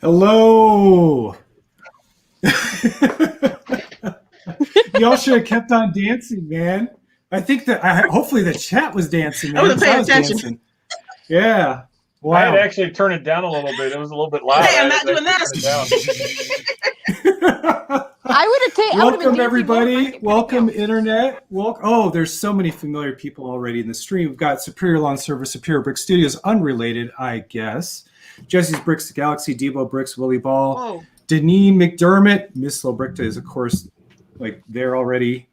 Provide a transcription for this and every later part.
Hello. Y'all should have kept on dancing, man. I think that hopefully the chat was dancing. Man. I wasn't paying attention. Dancing. Yeah. Wow. I had to actually turn it down a little bit. It was a little bit loud. Hey, I'm not doing that. I would have taken. Welcome everybody. Welcome internet. Oh, there's so many familiar people already in the stream. We've got Superior Lawn Service, Superior Brick Studios, unrelated, I guess. Jesse's Bricks Galaxy, Debo Bricks, Willie Ball, Whoa. Deneen McDermott, Miss Lobricta is of course like there already.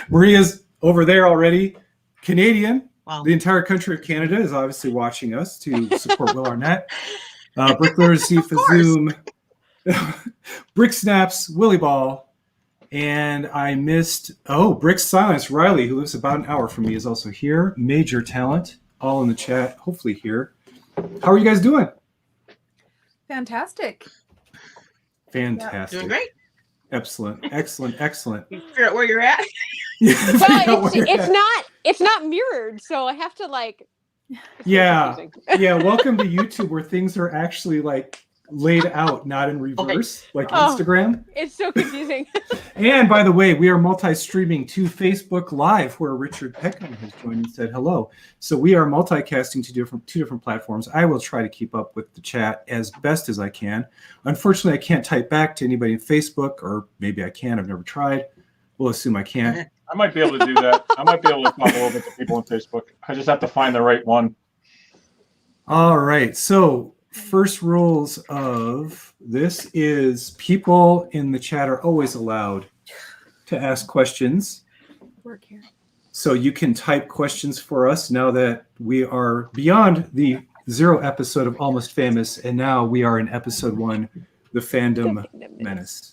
Maria's over there already. Canadian. Wow. The entire country of Canada is obviously watching us to support Will Arnett. Bricklers, Zifa Zoom, Brick Snaps, Willie Ball, and I missed, Brick Silence. Riley, who lives about an hour from me, is also here. Major talent, all in the chat, hopefully here. How are you guys doing? Fantastic. Fantastic. Doing great. Excellent. You figure out where you're at? Well, it's not mirrored, so I have to like. Yeah. Welcome to YouTube, where things are actually like laid out, not in reverse, like Instagram. It's so confusing. And by the way, we are multi-streaming to Facebook Live, where Richard Peckham has joined and said hello. So we are multicasting to two different platforms. I will try to keep up with the chat as best as I can. Unfortunately, I can't type back to anybody in Facebook, or maybe I can. I've never tried. We'll assume I can't. I might be able to do that. I might be able to talk a little bit to people on Facebook. I just have to find the right one. All right. So first rules of this is people in the chat are always allowed to ask questions. Work here. So you can type questions for us now that we are beyond the 0 episode of Almost Famous, and now we are in episode 1, the Fandom Menace.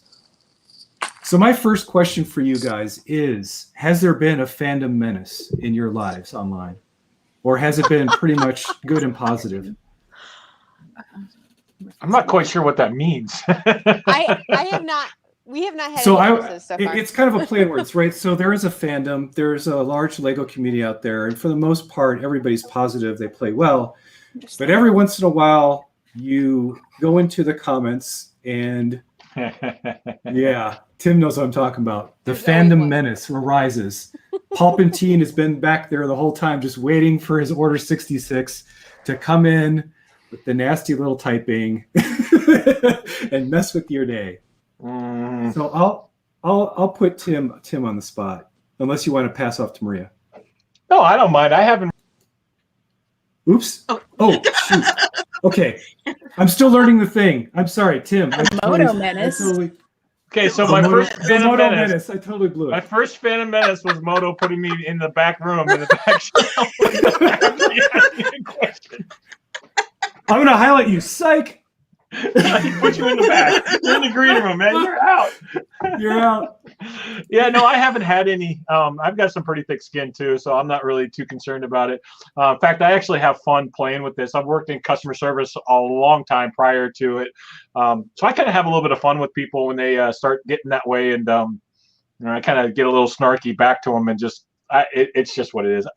So my first question for you guys is, has there been a Fandom Menace in your lives online? Or has it been pretty much good and positive? I'm not quite sure what that means. I have not. We have not had. So far. It's kind of a play on words, right? So there is a fandom. There's a large Lego community out there, and for the most part, everybody's positive. They play well, but every once in a while, you go into the comments, and yeah, Tim knows what I'm talking about. The Fandom Menace arises. Palpatine has been back there the whole time, just waiting for his Order 66 to come in with the nasty little typing and mess with your day. So I'll put Tim on the spot, unless you want to pass off to Maria. No, I don't mind. I haven't. Oops. Oh shoot. Okay, I'm still learning the thing. I'm sorry, Tim. Moto Menace. Okay, so my first Phantom Menace. I totally blew it. My first Phantom Menace was Moto putting me in the back room in the back question. I'm gonna highlight you, psych. I put you in the back. You're in the green room, man. You're out. You're out. Yeah, no, I haven't had any. I've got some pretty thick skin too, so I'm not really too concerned about it. In fact, I actually have fun playing with this. I've worked in customer service a long time prior to it, so I kind of have a little bit of fun with people when they start getting that way, and I kind of get a little snarky back to them, and just it's just what it is.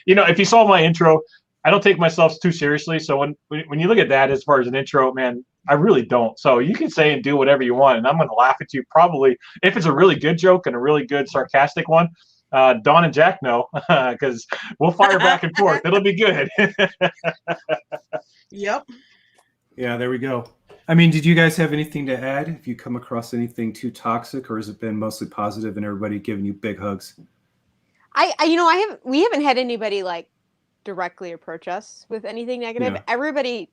If you saw my intro, I don't take myself too seriously. So when you look at that as far as an intro, man, I really don't. So you can say and do whatever you want, and I'm going to laugh at you probably if it's a really good joke and a really good sarcastic one. Dawn and Jack know, because we'll fire back and forth. It'll be good. Yep. Yeah, there we go. I mean, did you guys have anything to add? If you come across anything too toxic, or has it been mostly positive and everybody giving you big hugs? We haven't had anybody like directly approach us with anything negative. Yeah. Everybody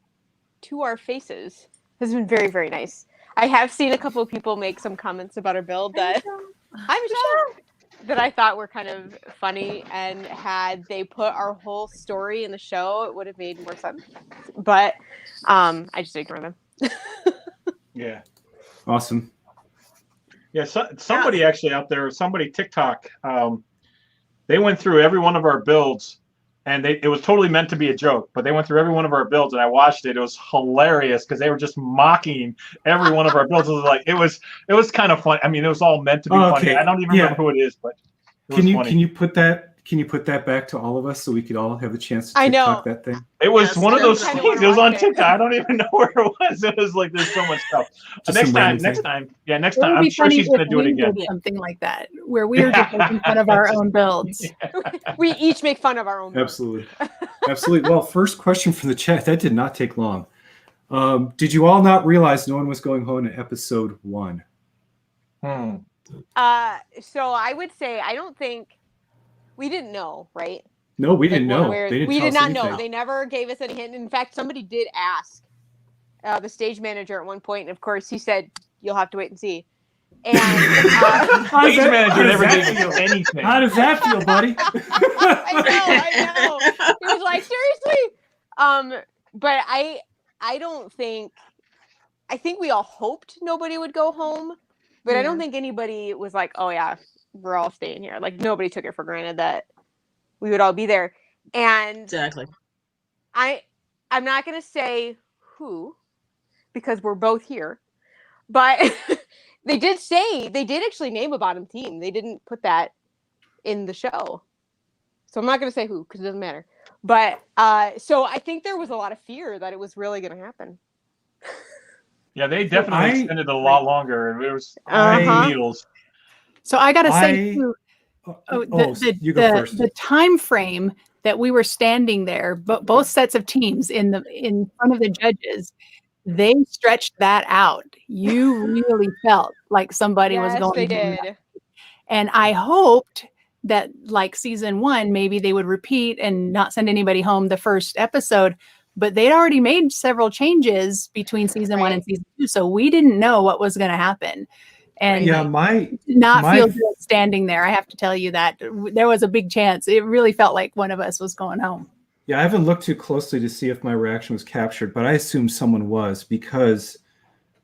to our faces has been very, very nice. I have seen a couple of people make some comments about our build that that I thought were kind of funny, and had they put our whole story in the show, it would have made more sense. But I just ignore them. Yeah. Awesome. Yeah, somebody actually out there, TikTok, they went through every one of our builds, and it was totally meant to be a joke, but they went through every one of our builds, and I watched it. It was hilarious because they were just mocking every one of our builds. It was kind of fun. I mean, it was all meant to be funny. I don't even remember who it is, but can you put that Can you put that back to all of us so we could all have a chance to I know. TikTok that thing? It was Yes, one of those kinda things. wanna It was on watch it. TikTok. I don't even know where it was. It was like there's so much stuff. Just Next some time, random next thing. time. Yeah, next It time. would I'm be sure funny she's gonna if do it we again. did something like that, where we were just making fun of our own builds. We each make fun of our own. Absolutely. Absolutely. Well, first question from the chat. That did not take long. Did you all not realize no one was going home in episode 1? So I would say I don't think we didn't know, right? No, we didn't Like, know. where- They didn't we tell did us not know. anything. They never gave us any hint. In fact, somebody did ask the stage manager at one point, and of course he said, "You'll have to wait and see." And How does Stage that- manager how does never that gave feel? us anything. How does that feel, buddy? I know. He was like, seriously. But I don't think. I think we all hoped nobody would go home, but I don't think anybody was like, "Oh yeah, we're all staying here." Like nobody took it for granted that we would all be there. And Exactly. I'm not gonna say who because we're both here, but they did actually name a bottom team. They didn't put that in the show, so I'm not gonna say who because it doesn't matter. But so I think there was a lot of fear that it was really gonna happen. Yeah, they definitely extended it a lot longer. It was needles. So I gotta say, too, you go first. the time frame that we were standing there, but both sets of teams in front of the judges, they stretched that out. You really felt like somebody was going. They did. And I hoped that, like season 1, maybe they would repeat and not send anybody home the first episode. But they'd already made several changes between season 1 and season 2, so we didn't know what was going to happen. And yeah, feel good standing there. I have to tell you that there was a big chance. It really felt like one of us was going home. Yeah, I haven't looked too closely to see if my reaction was captured, but I assume someone was because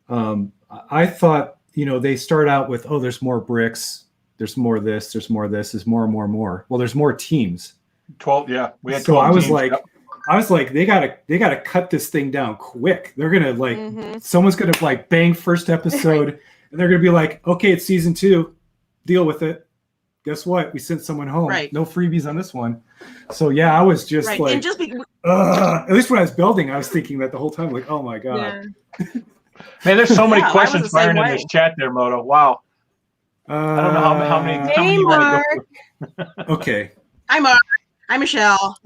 I thought, they start out with, oh, there's more bricks, there's more this, there's more this, there's more and more and more. Well, there's more teams. 12, yeah. We had 12 so I was teams, like, yep. they gotta cut this thing down quick. They're gonna someone's gonna bang first episode, and they're gonna be like, okay, it's season 2, deal with it. Guess what? We sent someone home. Right. No freebies on this one. So yeah, I was just Right. like, And just at least when I was building, I was thinking that the whole time, like, oh my god. Yeah. Man, there's so many Yeah, I was questions the same firing in way. this chat there, Moto. Wow. I don't know how many you want to go through. Okay. I'm Michelle.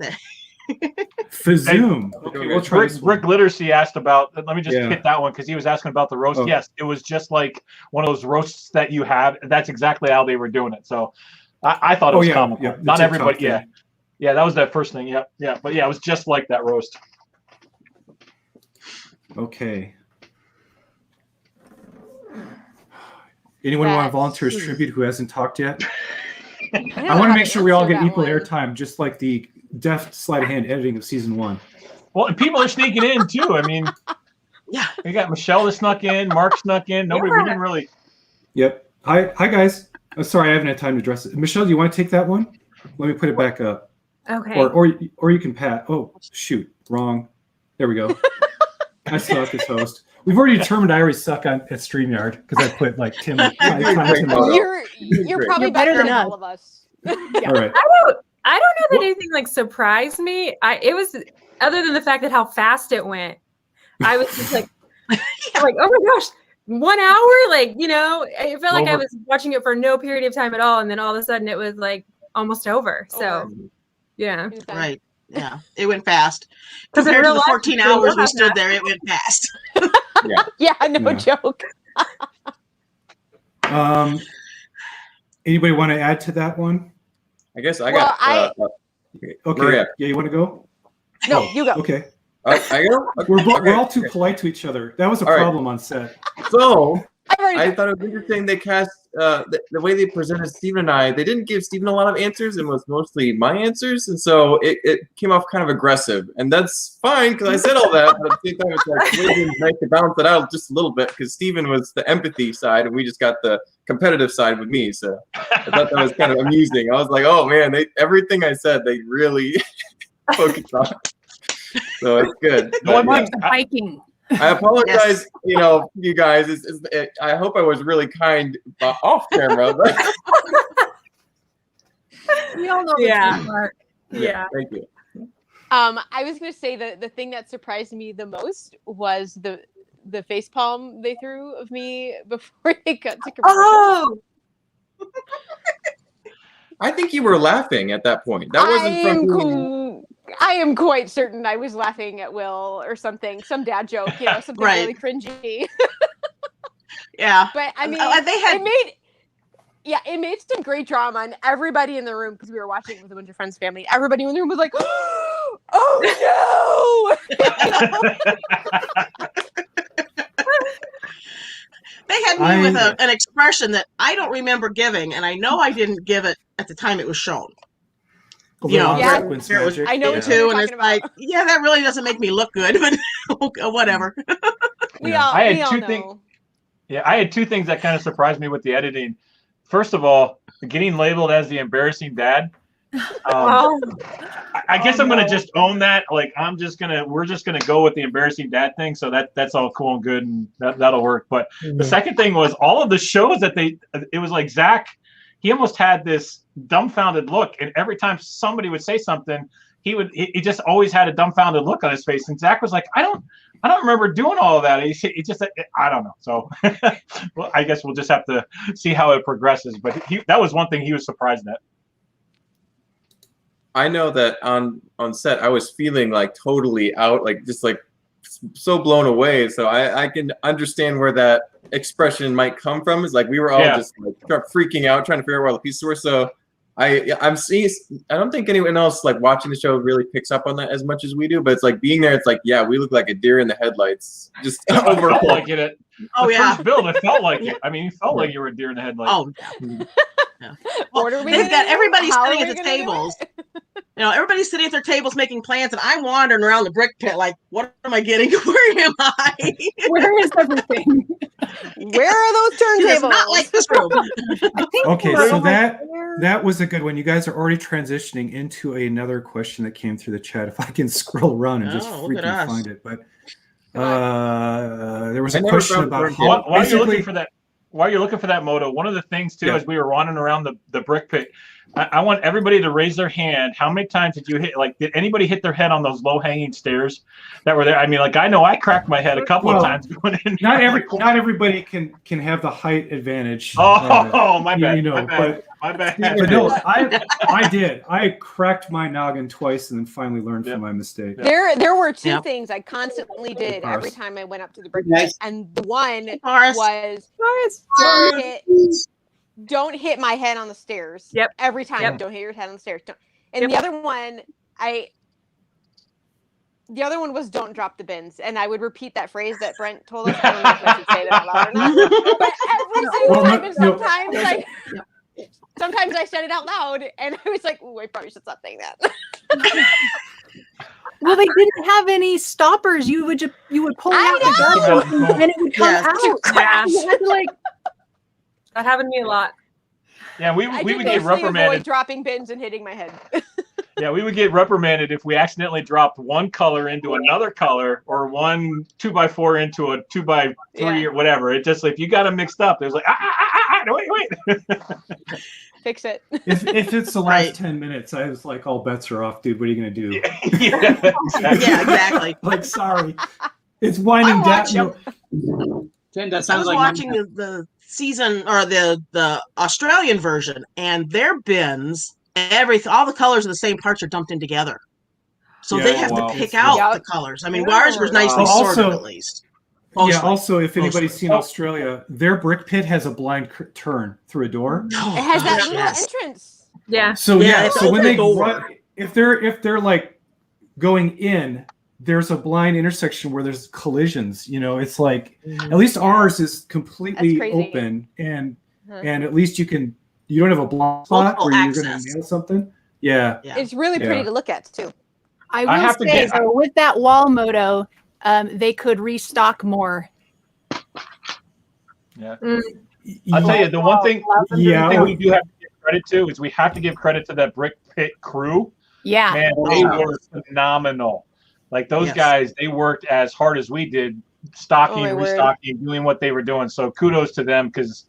Fazoom. Okay, we'll try this one. Rick Literacy asked about, let me just hit that one because he was asking about the roast. Oh. Yes, it was just like one of those roasts that you have. That's exactly how they were doing it. So I thought it was comical. Yeah, not everybody. thing. Yeah, that was that first thing. Yeah. But yeah, it was just like that roast. Okay. Anyone want to volunteer as tribute who hasn't talked yet? I want to make sure we all get equal airtime, just like the deft sleight of hand editing of season 1. Well, and people are sneaking in too. I mean, Yeah. we got Michelle that snuck in, Mark snuck in. Nobody, we didn't really. Yep. Hi guys. I'm sorry, I haven't had time to address it. Michelle, do you want to take that one? Let me put it back up. Okay. Or you can pat. Oh shoot, wrong. There we go. I suck as host. We've already determined I already suck at StreamYard because I put Tim. You're probably better than all of us. All right. I don't know that anything surprised me. It was other than the fact that how fast it went. I was just like, oh my gosh, 1 hour? It felt like I was watching it for no period of time at all, and then all of a sudden it was almost over. So, yeah, Right. Yeah, it went fast. Because Compared to the 14 hours we stood there, it went fast. Yeah, no joke. Anybody want to add to that one? I guess I got. Okay. Maria. Yeah, you want to go? No, you go. Okay. I go. We're all too polite to each other. That was a problem on set. So I thought it was interesting they cast the way they presented Steven and I. They didn't give Steven a lot of answers, and was mostly my answers, and so it came off kind of aggressive, and that's fine because I said all that. But at the same time, it's really nice to balance it out just a little bit because Steven was the empathy side, and we just got the competitive side with me. So I thought that was kind of amusing. I was like, oh man, everything I said they really focused on. So it's good. Hiking. I apologize, you guys. I hope I was really kind off camera. But We all know Yeah. the Mark. Yeah. Thank you. I was going to say that the thing that surprised me the most was the facepalm they threw of me before they got to commercial. Oh, I think you were laughing at that point. That wasn't from I am quite certain I was laughing at Will or something, some dad joke, something Right. really cringy. Yeah. But I mean, They had it made some great drama, and everybody in the room, because we were watching it with a bunch of friends, family, everybody in the room was like, "Oh no!" They had me with an expression that I don't remember giving, and I know I didn't give it at the time it was shown. Yeah. Sequence There was magic. I know it what too, you're and it's talking about. like, yeah, that really doesn't make me look good, but whatever. We Yeah. all, I had we all two know. things. Yeah, I had two things that kind of surprised me with the editing. First of all, getting labeled as the embarrassing dad. oh, I guess I'm gonna just own that. Like we're just gonna go with the embarrassing dad thing. So that's all cool and good, and that'll work. But the second thing was all of the shows that it was like Zach, he almost had this dumbfounded look, and every time somebody would say something, he just always had a dumbfounded look on his face. And Zach was like, I don't remember doing all of that. He just, I don't know. So well, I guess we'll just have to see how it progresses. But that was one thing he was surprised at. I know that on set I was feeling like totally out, like just like so blown away. So I can understand where that expression might come from. It's like we were all just like freaking out, trying to figure out where the pieces were. So I'm seeing. I don't think anyone else like watching the show really picks up on that as much as we do. But it's like being there. It's like, yeah, we look like a deer in the headlights. Just I over. felt like it. Oh, The yeah. first build, it felt like it. I mean, you felt like you were a deer in the headlights. Oh, yeah. Yeah. Well, What are we they've gonna got do? everybody How are sitting we at the gonna do tables. it? Everybody's sitting at their tables making plans, and I'm wandering around the brick pit like, what am I getting? Where am I? Where is everything? Where are those It's turntables? not like this room. I think Okay, we're so over that there. was a good one. You guys are already transitioning into another question that came through the chat. If I can scroll around and just Oh, look at freaking us. find it, but there was I a never question found about the how While you're looking basically. for that, Moto, one of the things too, Yeah. as we were wandering around the brick pit, I want everybody to raise their hand. How many times did you hit? Like, did anybody hit their head on those low hanging stairs that were there? I mean, like, I know I cracked my head a couple of Well, times going in. Not everybody can have the height advantage. Oh, my bad. You know, my bad. My bad. but no, I did. I cracked my noggin twice and then finally learned Yep. from my mistake. Yep. There were two Yep. things I constantly did Horace. every time I went up to the brick pit, Nice. and the one Horace. was don't hit my head on the stairs. Yep. Every time, Yep. don't hit your head on the stairs. Don't. And Yep. the other one was don't drop the bins, and I would repeat that phrase that Brent told us. I don't know if I should say that out loud or not, but every single Well, time, and no. sometimes I said it out loud, and I was like, "Ooh, I probably should stop saying that." Well, they didn't have any stoppers. You would pull I out the know. gun and it would come Yes. out. Yeah. You had to, like, that happened to me a lot. Yeah, we I would did get basically reprimanded. avoid dropping bins and hitting my head. Yeah, we would get reprimanded if we accidentally dropped one color into another color or one 2x4 into a 2x3 Yeah. or whatever. It just, if you got them mixed up, there's like, wait. Fix it. If it's the last Right. 10 minutes, I was like, all bets are off, dude. What are you gonna do? Yeah, exactly. Yeah, exactly. Like, sorry, it's winding I'm down. watching- Jen, that I sounds was like watching the season or the Australian version, and their bins, all the colors of the same parts are dumped in together. So Yeah, they have wow. to pick It's- out Yep. the colors. I mean, ours was nicely Wow. sorted Also- at least. Yeah. Mostly. Also, if anybody's Mostly. seen Australia, their brick pit has a blind turn through a door. It has that little Yes. entrance. Yeah. So Yeah, yeah, it's so when they open door. run, if they're like going in, there's a blind intersection where there's collisions. It's like at least ours is completely That's crazy. open, and Huh. and at least you don't have a blind spot Multiple where you're going to access. nail something. Yeah. Yeah. It's really pretty Yeah. to look at too. I I will have to say, get- though, with that wall moto, they could restock more. Yeah. I'll tell you, the one thing we do have to give credit to is we have to give credit to that brick pit crew. Yeah. Man, they were phenomenal. Like those Yes. guys, they worked as hard as we did, stocking, Oh, my word. restocking, doing what they were doing. So kudos to them because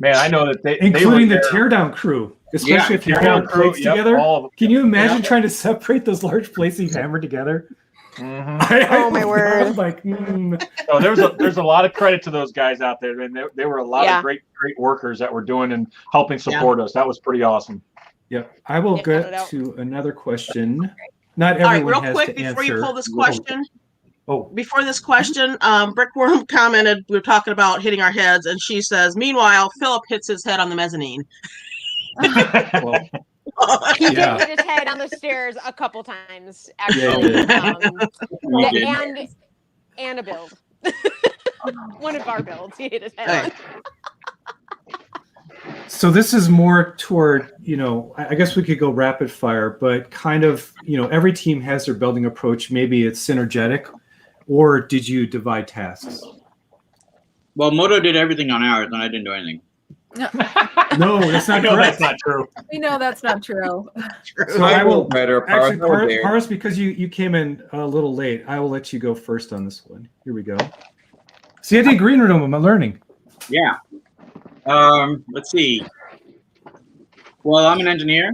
Man, I know that they including were the there. teardown crew, especially if you Teardown hammer crew, plates yep, together. all of them. Can you imagine Yep. trying to separate those large plates that you hammered together? Mm-hmm. Oh, my word. I'm like, So there's a lot of credit to those guys out there. And they were a lot Yeah. of great workers that were doing and helping support us. That was pretty awesome. Yep. I will Yeah, go no doubt. to another question. Not All right, everyone real has quick to before you answer. pull this question. Oh, Before this question, Brickworm commented, we were talking about hitting our heads, and she says, meanwhile, Philip hits his head on the mezzanine. well, He Yeah. did hit his head on the stairs a couple times, Yeah, actually. he did. And a build. One of our builds, he hit his head Right. on. so this is more toward, I guess we could go rapid fire, but kind of, every team has their building approach. Maybe it's synergetic, or did you divide tasks? Well, Moto did everything on ours, and I didn't do anything. No, that's not No, correct. that's not true. We know that's not true. So I will better. actually, Power there. Paris, because you came in a little late, I will let you go first on this one. Here we go. See, I did green room. I'm learning. Yeah. Let's see. Well, I'm an engineer.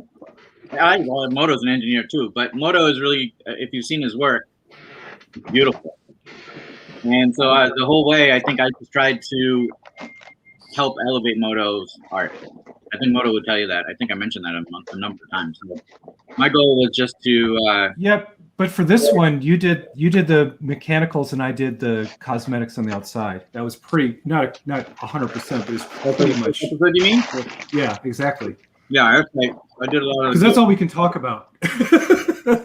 Well, Moto's an engineer too, but Moto is really, if you've seen his work, beautiful. And so the whole way, I think I just tried to help elevate Moto's art. I think Moto would tell you that. I think I mentioned that a number of times. So my goal was just to. Yep, but for this one, you did the mechanicals and I did the cosmetics on the outside. That was pretty not 100%, but it's pretty much. What do you mean? Yeah, exactly. Yeah, I did a lot of. Because that's all we can talk about.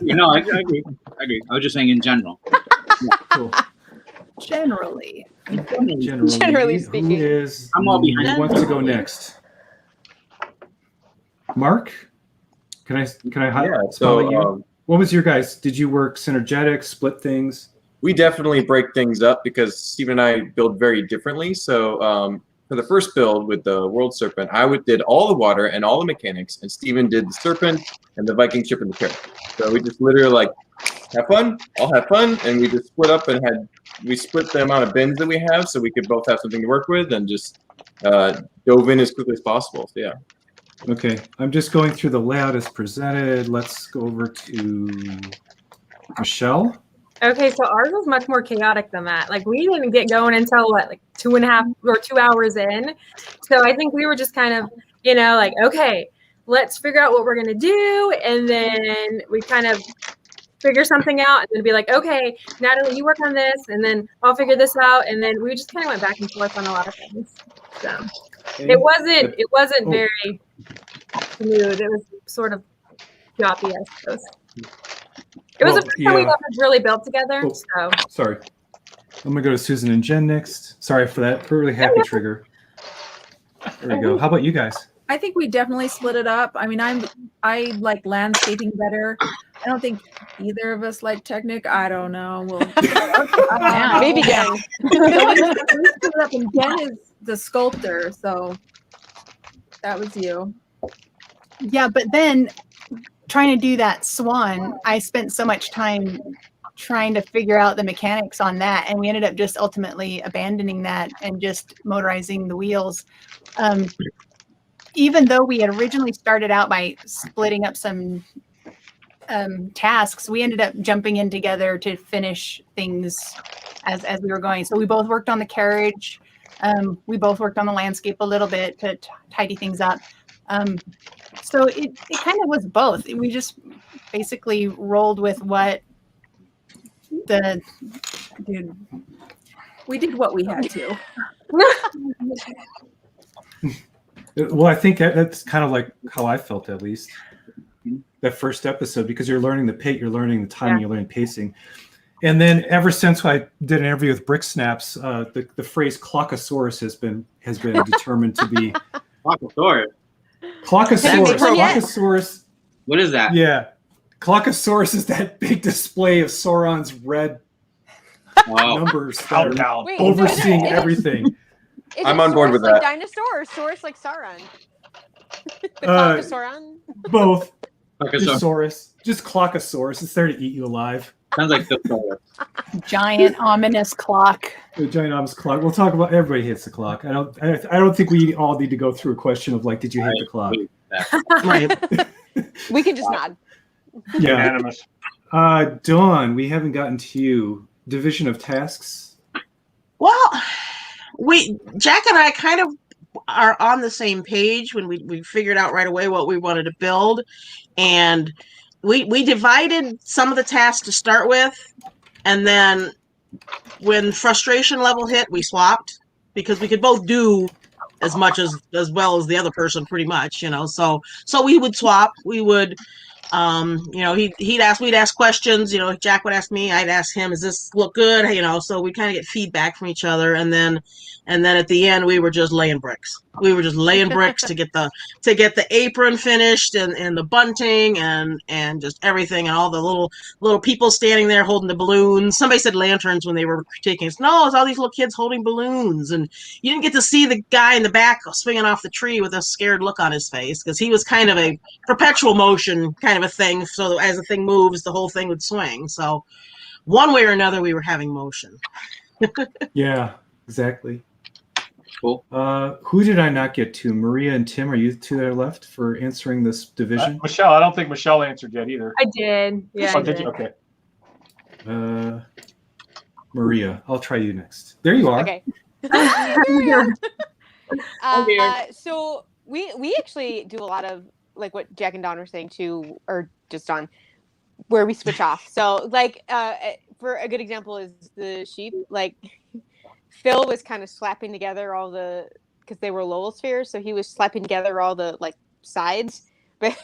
No, I agree. I was just saying in general. Cool. Generally. Generally speaking. I'm all behind. Who wants to go next? Mark, can I Yeah. spotlight So you? What was your guys? Did you work synergetic, split things? we definitely break things up because Steve and I build very differently. So for the first build with the World Serpent, I did all the water and all the mechanics, and Steven did the Serpent and the Viking ship and the carrot. So we just literally like, have fun, I'll have fun, and we just split up and we split the amount of bins that we have so we could both have something to work with and just dove in as quickly as possible. So yeah. Okay, I'm just going through the layout as presented. Let's go over to Michelle. Okay, so ours was much more chaotic than that. Like we didn't get going until what, like 2.5 or 2 hours in. So I think we were just kind of, like, okay, let's figure out what we're gonna do, and then we kind of figure something out, and then be like, okay, Natalie, you work on this, and then I'll figure this out, and then we just kind of went back and forth on a lot of things. So it wasn't very smooth. It was sort of choppy, I suppose. It was the first time we've ever really built together. Oh, So sorry. I'm gonna go to Susan and Jen next. Sorry for that really happy trigger. There we go. How about you guys? I think we definitely split it up. I mean, I like landscaping better. I don't think either of us like Technic. I don't know. Maybe Jen. We split it up, and Jen is the sculptor, so that was you. Yeah, but then trying to do that swan, I spent so much time trying to figure out the mechanics on that, and we ended up just ultimately abandoning that and just motorizing the wheels. Even though we had originally started out by splitting up some tasks, we ended up jumping in together to finish things as we were going. So we both worked on the carriage. We both worked on the landscape a little bit to tidy things up. So it kind of was both. We just basically rolled with what we did what we had to. Well, I think that's kind of like how I felt, at least that first episode, because you're learning the pit, you're learning the timing, you're learning pacing. And then ever since I did an interview with Brick Snaps, the phrase clockosaurus has been determined to be Clockosaurus. Clockosaurus. What is that? Yeah. Clockosaurus is that big display of Sauron's red numbers that are Wait, overseeing everything. I'm on board with like that. Dinosaur or Saurus like Sauron? The Clockosaurus? Both. Thesaurus. Just Clockosaurus. It's there to eat you alive. Sounds like Thesaurus. Giant ominous clock. The giant ominous clock. We'll talk about everybody hits the clock. I don't think we all need to go through a question of like, did you hit the clock? Right. We can just nod. Yeah. Unanimous. Dawn, we haven't gotten to you. Division of tasks. Well, Jack and I kind of are on the same page when we figured out right away what we wanted to build, and we divided some of the tasks to start with, and then when frustration level hit, we swapped because we could both do as much as well as the other person, pretty much, So we would swap. We would. We'd ask questions, Jack would ask me, I'd ask him, does this look good? So we kind of get feedback from each other. And then at the end, we were just laying bricks. We were just laying bricks to get the apron finished and the bunting and just everything and all the little people standing there holding the balloons. Somebody said lanterns when they were critiquing us. No, it's all these little kids holding balloons. And you didn't get to see the guy in the back swinging off the tree with a scared look on his face because he was kind of a perpetual motion kind of a thing. So as the thing moves, the whole thing would swing. So one way or another, we were having motion. Yeah, exactly. Cool. Who did I not get to? Maria and Tim, are you two that are left for answering this division? Michelle, I don't think Michelle answered yet either. I did. Yeah. Oh, I did you? Okay. Maria, I'll try you next. There you are. Okay. So we actually do a lot of like what Jack and Dawn were saying too, or just Dawn, where we switch off. So like for a good example is the sheep. Like Phil was kind of slapping together all the, because they were Lowell spheres, so he was slapping together all the like sides, but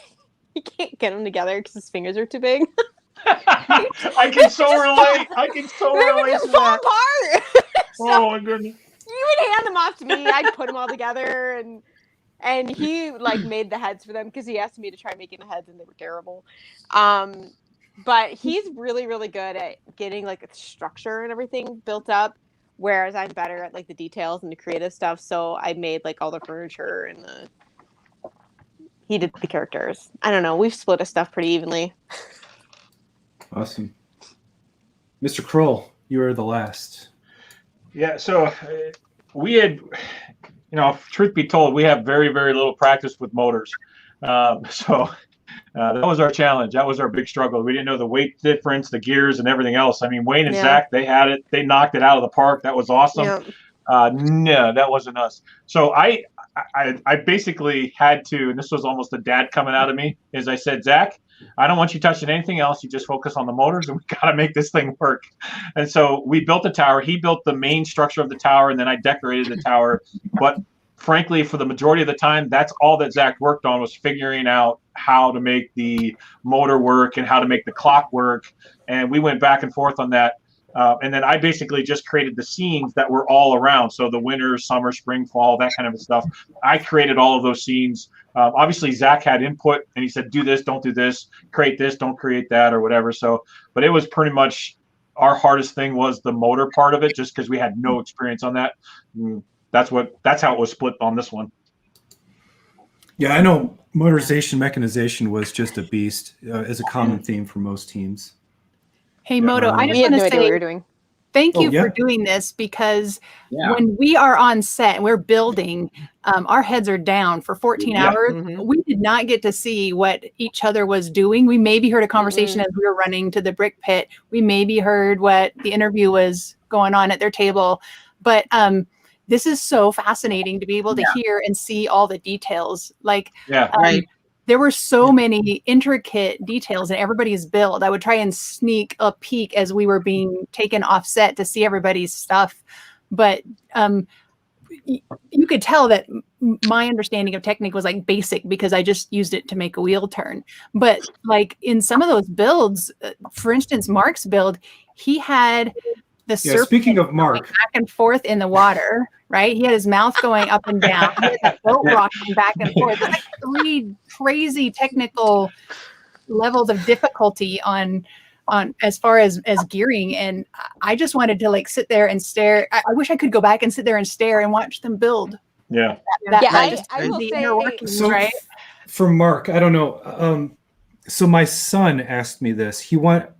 he can't get them together because his fingers are too big. I can so relate. I can so They would relate just to fall that. apart. Oh my goodness. He would hand them off to me. I'd put them all together, and he like made the heads for them because he asked me to try making the heads, and they were terrible. But he's really, really good at getting like the structure and everything built up, whereas I'm better at like the details and the creative stuff. So I made like all the furniture and he did the characters. I don't know. We've split his stuff pretty evenly. Awesome. Mr. Kroll, you are the last. Yeah, so we had, truth be told, we have very, very little practice with motors. So that was our challenge. That was our big struggle. We didn't know the weight difference, the gears, and everything else. I mean, Wayne and Zach, they had it. They knocked it out of the park. That was awesome. Yeah. No, that wasn't us. So I basically had to, and this was almost a dad coming out of me, is I said, Zach, I don't want you touching anything else. You just focus on the motors, and we got to make this thing work. And so we built the tower. He built the main structure of the tower, and then I decorated the tower. But frankly, for the majority of the time, that's all that Zach worked on, was figuring out how to make the motor work and how to make the clock work. And we went back and forth on that. And then I basically just created the scenes that were all around. So the winter, summer, spring, fall, that kind of stuff. I created all of those scenes. Obviously, Zach had input, and he said, do this, don't do this, create this, don't create that, or whatever. So, but it was pretty much our hardest thing was the motor part of it, just because we had no experience on that. That's how it was split on this one. Yeah, I know motorization, mechanization was just a beast as a common theme for most teams. Hey, Moto, I just We had want no to idea what we say were doing. thank you for doing this, because Yeah. when we are on set and we're building, our heads are down for 14 hours. Mhm. We did not get to see what each other was doing. We maybe heard a conversation as we were running to the brick pit. We maybe heard what the interview was going on at their table. But this is so fascinating to be able to hear and see all the details. Like, Right. there were so many intricate details in everybody's build. I would try and sneak a peek as we were being taken off set to see everybody's stuff. But you could tell that my understanding of Technic was like basic because I just used it to make a wheel turn. But like in some of those builds, for instance, Mark's build, he had the serpent speaking of Mark, back and forth in the water, right? He had his mouth going up and down. He had the boat rocking back and forth. It's like 3 crazy technical levels of difficulty on as far as gearing. And I just wanted to like sit there and stare. I wish I could go back and sit there and stare and watch them build. Yeah. I will the say, inner workings, So right? for Mark, I don't know. So my son asked me this.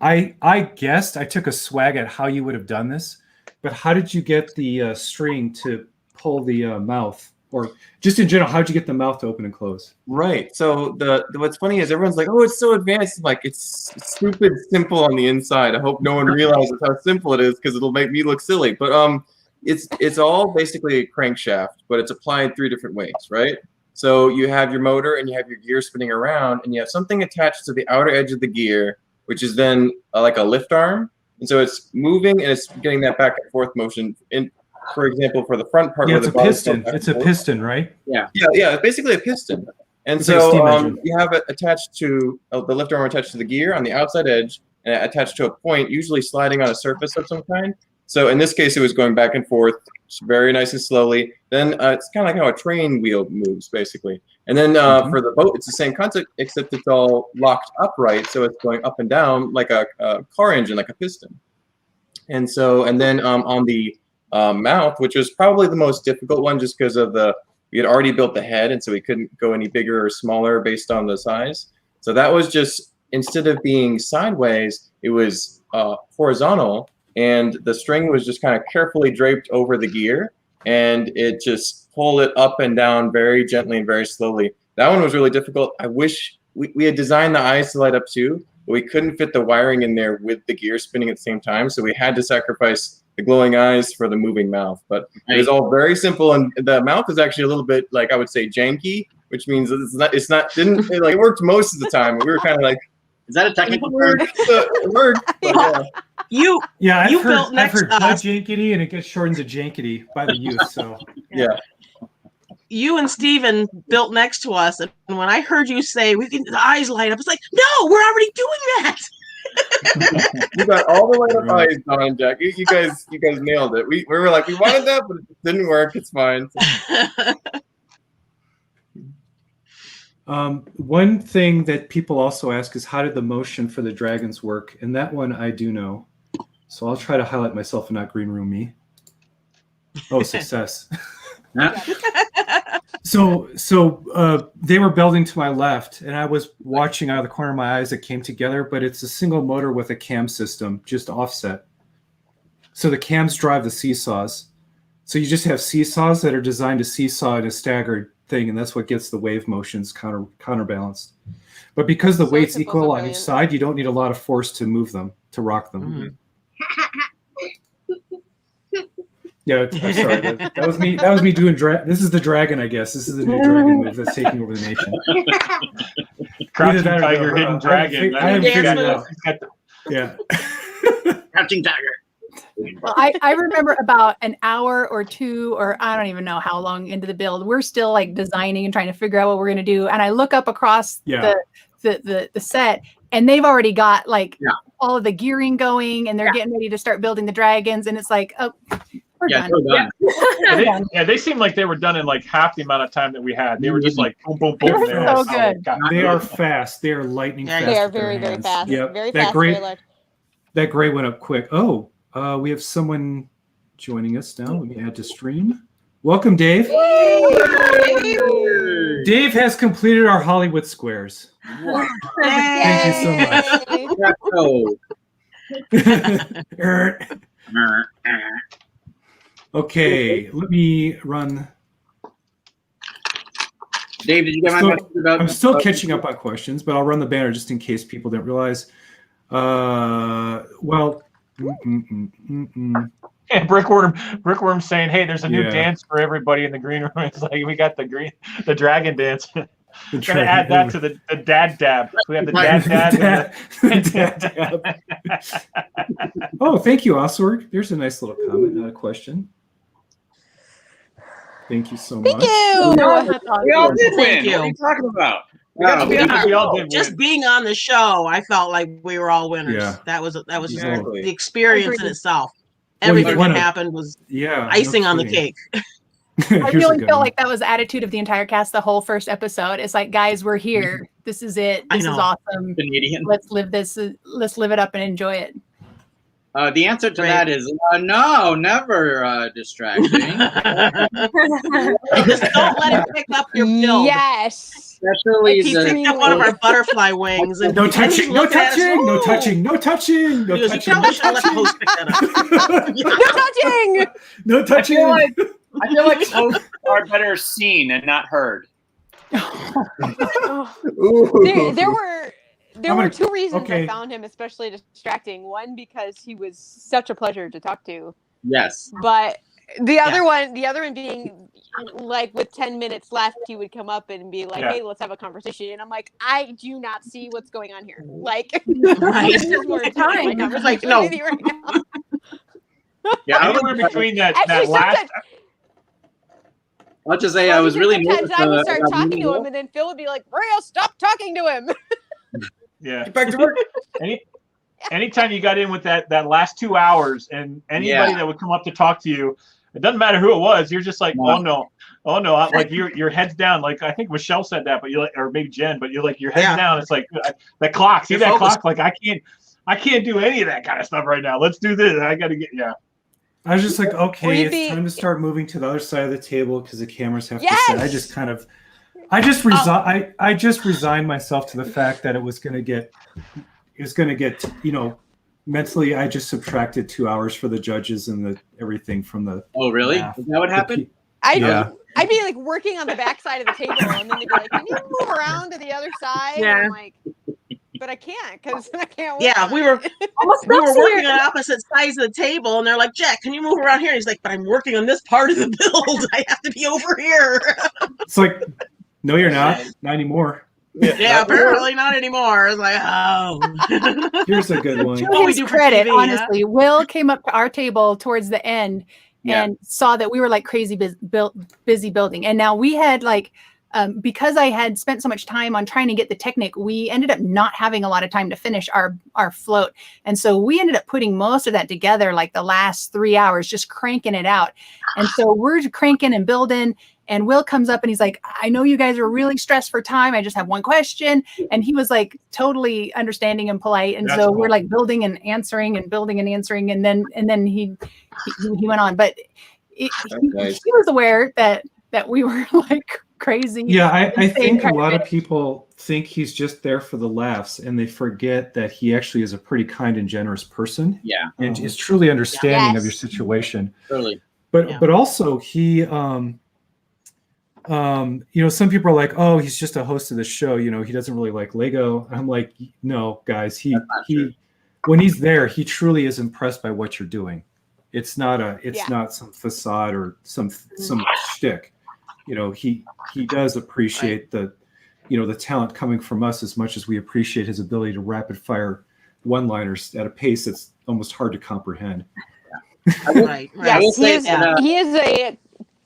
I guessed, I took a swag at how you would have done this, but how did you get the string to pull the mouth? Or just in general, how did you get the mouth to open and close? Right. So the what's funny is everyone's like, "Oh, it's so advanced." Like it's stupid simple on the inside. I hope no one realizes how simple it is because it'll make me look silly. But it's all basically a crankshaft, but it's applied 3 different ways, right? So you have your motor and you have your gear spinning around, and you have something attached to the outer edge of the gear, which is then like a lift arm, and so it's moving and it's getting that back and forth motion. For example, for the front part, Yeah, where it's the a piston. It's a piston, right? Yeah. Yeah, it's basically a piston. And It's like a steam so engine. you have it attached to the lift arm attached to the gear on the outside edge and attached to a point, usually sliding on a surface of some kind. So in this case, it was going back and forth very nice and slowly. Then it's kind of like how a train wheel moves, basically. And then for the boat, it's the same concept, except it's all locked upright. So it's going up and down like a car engine, like a piston. And then on the mouth, which was probably the most difficult one just because of we had already built the head, and so we couldn't go any bigger or smaller based on the size. So that was just, instead of being sideways, it was horizontal, and the string was just kind of carefully draped over the gear, and it just pulled it up and down very gently and very slowly. That one was really difficult. I wish we had designed the eyes to light up too, but we couldn't fit the wiring in there with the gear spinning at the same time, so we had to sacrifice the glowing eyes for the moving mouth. But it was all very simple, and the mouth is actually a little bit, like, I would say, janky, which means it worked most of the time. We were kind of like, is that a technical word? It worked. But, yeah. I've built next heard to us. jankety, and it gets shortened to jankety by the youth. So yeah. You and Steven built next to us, and when I heard you say the eyes light up, it's like, no, we're already doing that. You got all the light up eyes on, Jack. You guys nailed it. We were like, we wanted that, but it didn't work. It's fine. One thing that people also ask is, how did the motion for the dragons work? And that one I do know. So I'll try to highlight myself and not green room me. Oh, success. So they were building to my left, and I was watching out of the corner of my eyes. It came together, but it's a single motor with a cam system, just offset. So the cams drive the seesaws. So you just have seesaws that are designed to seesaw in a staggered thing, and that's what gets the wave motions counterbalanced. But because the weight's equal on each side, you don't need a lot of force to move them, to rock them. Mm-hmm. Yeah, I'm sorry. That was me. That was me doing this is the dragon, I guess. This is the new dragon move that's taking over the nation. Crouching tiger, hidden dragon. I haven't figured it out. Yeah. Crouching tiger. Well, I remember about an hour or two, or I don't even know how long into the build, we're still like designing and trying to figure out what we're going to do. And I look up across the set, and they've already got all of the gearing going, and they're getting ready to start building the dragons. And it's like, oh, we're done. We're done. They seemed like they were done in like half the amount of time that we had. They were just like boom, boom, boom. They were so good. They are fast. They are lightning fast. They are very, very fast. Yep. Very fast. That gray went up quick. Oh, we have someone joining us now. Let me add to stream. Welcome, Dave. Dave has completed our Hollywood squares. Thank you so much. Okay, let me run. Dave, did you get my message about? I'm still catching up on questions, but I'll run the banner just in case people didn't realize. Well. And Brickworm saying, "Hey, there's a new dance for everybody in the green room." It's like we got the dragon dance. We're gonna add that to the dad dab. We have the dad dab. Oh, thank you, Oswald. There's a nice little comment, not a question. Thank you so much. Thank you. We all did win. Thank you. What are you talking about? We all did just win. being on the show, I felt like we were all winners. Yeah. That was Exactly. the experience in itself. Everything that happened was icing on the cake. I really felt like that was the attitude of the entire cast the whole first episode. It's like, guys, we're here. This is it. This is awesome. Let's live this. Let's live it up and enjoy it. The answer to that is no, never distracting. Just don't let it pick up your build. Yes. especially He the picked up one of our butterfly wings. And No and touching, he's no looking at us, touching, no "Ooh." touching, no touching, no He goes, "You touching, probably no should have let the host pick that up." No touching. no touching. I feel like hosts are better seen and not heard. There I'm were gonna- two reasons okay. I found him especially distracting. One, because he was such a pleasure to talk to, yes. but the other one being like with 10 minutes left, he would come up and be like, Yeah. "Hey, let's have a conversation." And I'm like, "I do not see what's going on here. Like, Right. this is more important than my It's conversation like, no. with you right now." Yeah, anywhere between that Actually, last. I'll just say I was really sometimes nervous. I would start about talking meeting to Will. him, and then Phil would be like, "Maria, stop talking to him." Yeah. Get back to work. Anytime you got in with that last 2 hours, and anybody that would come up to talk to you, it doesn't matter who it was. You're just like, oh no, like your head's down. Like I think Michelle said that, but you like, or maybe Jen, but you're like your head's down. It's like the clock. See You're that focused. clock? Like I can't do any of that kind of stuff right now. Let's do this. I got to get I was just like, okay, We'd it's be- time to start moving to the other side of the table because the cameras have Yes! to sit. I just resigned myself to the fact that it was going to get, mentally. I just subtracted 2 hours for the judges and everything from the. Oh, really? math. Is that what happened? Yeah. I'd be like working on the back side of the table, and then they'd be like, "Can you move around to the other side?" Yeah. And I'm like, "But I can't, because I can't." Work Yeah, on we were it." we were working on opposite sides of the table, and they're like, "Jack, can you move around here?" And he's like, "But I'm working on this part of the build. I have to be over here." It's like, no, you're not. Not anymore. Yeah, apparently not anymore. It's like, oh. Here's a good one. To What we his do for credit, TV, honestly, Will came up to our table towards the end Yeah. and saw that we were like crazy busy building. And now we had like, because I had spent so much time on trying to get the Technic, we ended up not having a lot of time to finish our float. And so we ended up putting most of that together, like the last 3 hours, just cranking it out. And so we're cranking and building. And Will comes up and he's like, "I know you guys are really stressed for time. I just have one question." And he was like totally understanding and polite. And That's so cool. we're like building and answering and building and answering. And then he went on. But he was aware that we were like crazy. Yeah, I insane think a kind lot of people think he's just there for the laughs, and they forget that he actually is a pretty kind and generous person, Yeah, and is truly understanding of your Yes. situation. totally. But also he, some people are like, "Oh, he's just a host of the show. He doesn't really like Lego." I'm like, no, guys, he when he's there, he truly is impressed by what you're doing. It's not not some facade or some shtick. He does appreciate the talent coming from us as much as we appreciate his ability to rapid fire one-liners at a pace that's almost hard to comprehend. Right. I will Yes, say that,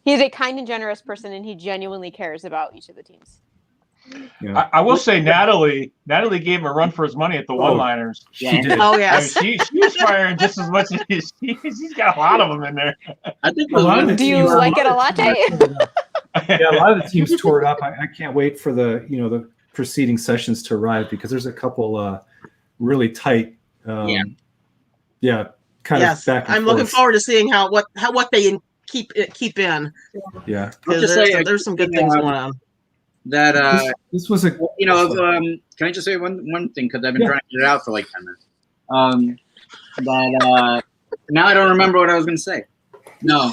he is a kind and generous person, and he genuinely cares about each of the teams. Yeah, I will say Natalie gave him a run for his money at the one-liners. she did. Oh I mean, yes. she was firing just as much as he's got a lot of them in there. I think A lot of the Do you teams- like it a latte? Yeah, a lot of the teams tore it up. I can't wait for the preceding sessions to arrive because there's a couple really tight, kind Yes. of back and I'm forth. looking forward to seeing what they keep in. Yeah, I'll Because just say there's some good things going on. that this was a can I just say one thing because I've been trying to get it out for like 10 minutes. That now I don't remember what I was going to say. No.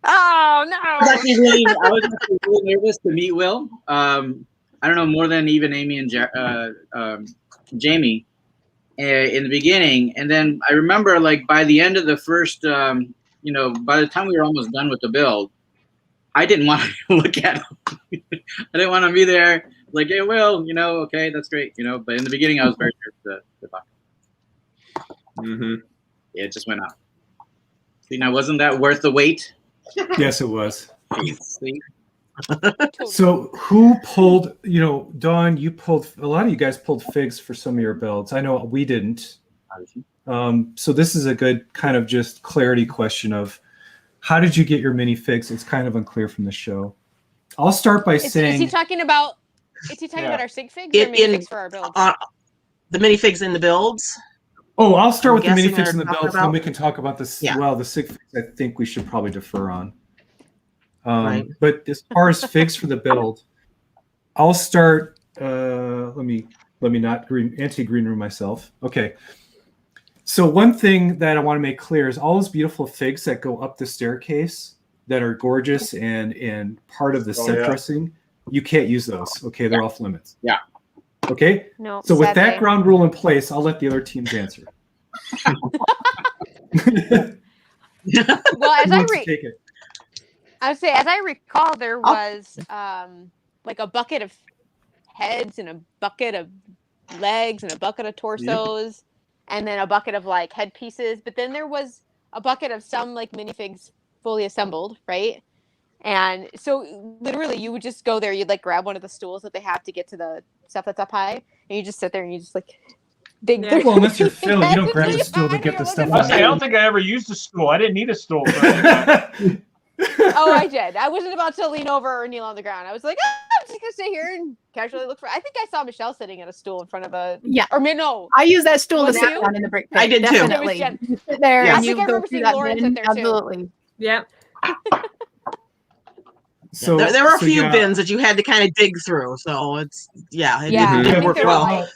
Oh I was no! actually really nervous to meet Will. I don't know, more than even Amy and Jamie in the beginning. And then I remember, like, by the end of the first, by the time we were almost done with the build, I didn't want to look at him. I didn't want to be there, like, "Hey, Will, okay, that's great." But in the beginning, I was very nervous to talk. Mm-hmm. Yeah, it just went out. See, now, wasn't that worth the wait? yes, it was. See? So who pulled? Dawn, you pulled. A lot of you guys pulled figs for some of your builds. I know we didn't. So this is a good kind of just clarity question of how did you get your minifigs? It's kind of unclear from the show. I'll start by Is saying he talking about? Is he talking Yeah. about our sig figs or minifigs for our builds? The minifigs in the builds. Oh, I'll start with the guessing minifigs and the they're talking builds, then about- we can talk about this. Yeah. Well, the sig figs, I think we should probably defer on. Right. But as far as figs for the build, I'll start. Let me not anti-green room myself. Okay. So one thing that I want to make clear is all those beautiful figs that go up the staircase that are gorgeous and part of the set dressing, you can't use those. Okay, they're off limits. Yeah. Okay. No. So with that sadly. ground rule in place, I'll let the other teams answer. Well, Who wants to take it? I would say, as I recall, there was like a bucket of heads and a bucket of legs and a bucket of torsos, and then a bucket of like head pieces. But then there was a bucket of some like minifigs fully assembled, right? And so literally, you would just go there. You'd like grab one of the stools that they have to get to the stuff that's up high, and you just sit there and you just like dig. Yeah. Well, unless you're Phil, you don't grab the stool to get the stuff. I don't think I ever used a stool. I didn't need a stool. For anything. Oh, I did. I wasn't about to lean over or kneel on the ground. I was like, I'm just gonna sit here and casually look for. I think I saw Michelle sitting at a stool in front of a. Yeah. Or no. I use that stool to Was sit you? down in the brick pit. I did too. Definitely. It was You sit there Yes. and I you think I go remember through seeing that Lauren bin. sit there, too. Absolutely. Yep. So There were a few yeah. bins that you had to kind of dig through. So it's it Yeah. didn't I think work there were well. like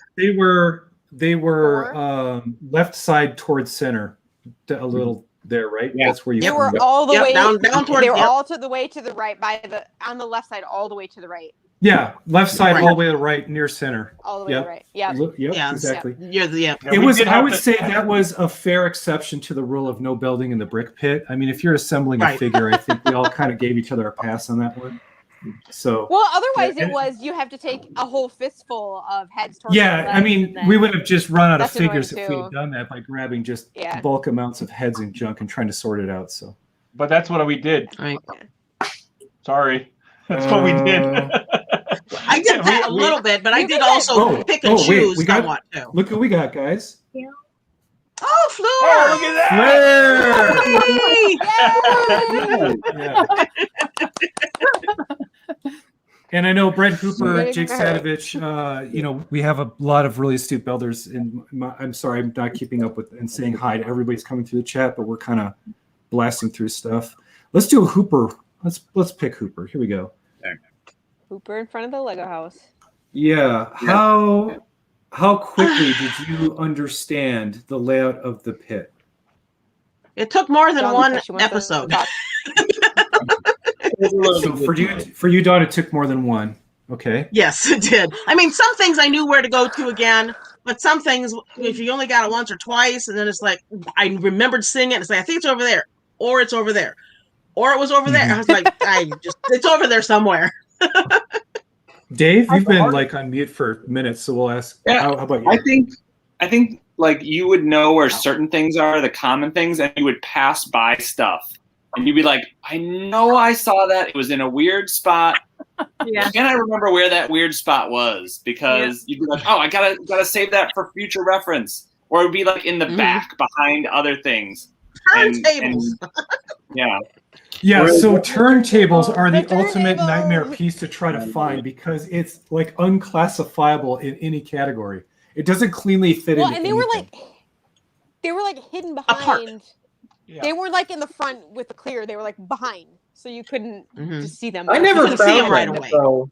They were Four? left side towards center, a little there, right? Yeah. That's where you. they come were up. all the Yep, way down towards. They were Yep. all to the way to the right on the left side, all the way to the right, Yeah, left side Right. all the way to the right, near center. all the way Yep. to the right. Yeah. Yep, Yeah. exactly. You're the Yeah, It we was. did I have would to- say that was a fair exception to the rule of no building in the brick pit. I mean, if you're assembling a Right. figure, I think we all kind of gave each other a pass on that one. So Well, otherwise Yeah, it was you have to take a whole fistful of heads. torsos, yeah, I legs, mean, and then- we would have just run out of That's annoying, figures if we too. had done that by grabbing just Yeah. bulk amounts of heads and junk and trying to sort it out. So But that's what we did. Right. Sorry. That's what we did. I did that a little bit, but I You did did. also pick and wait, choose we got- somewhat too. look what we got, guys. Oh, Fleur! Oh, look at that! Yay! Yeah. And I know Brett Hooper, Ready Jake for her. Sadovich, we have a lot of really astute builders. I'm sorry, I'm not keeping up with and saying hi to everybody's coming through the chat, but we're kind of blasting through stuff. Let's do a Hooper. Let's pick Hooper. Here we go. Hooper in front of the Lego house. Yeah. How quickly did you understand the layout of the pit? It took more than Dawn, one because she wants to episode. talk. So for you, Dawn, it took more than one. Okay. Yes, it did. I mean, some things I knew where to go to again, but some things, if you only got it once or twice, and then it's like, I remembered seeing it, and it's like, I think it's over there, or it's over there, or it was over there. I was like, it's over there somewhere. Dave, you've been like on mute for minutes, so we'll ask. Yeah, how about you? I think like you would know where certain things are, the common things, and you would pass by stuff. And you'd be like, I know I saw that. It was in a weird spot. Yeah. Can I remember where that weird spot was? Because you'd be like, oh, I gotta save that for future reference. Or it'd be like in the back behind other things. Turntables. Yeah. Yeah, so turntables are the The ultimate turntables. nightmare piece to try to find because it's like unclassifiable in any category. It doesn't cleanly fit Well, into and they were anything. like hidden Apart. behind. Yeah. They weren't like in the front with the clear. They were like behind, so you couldn't just see them. I never couldn't see found them right them, away. so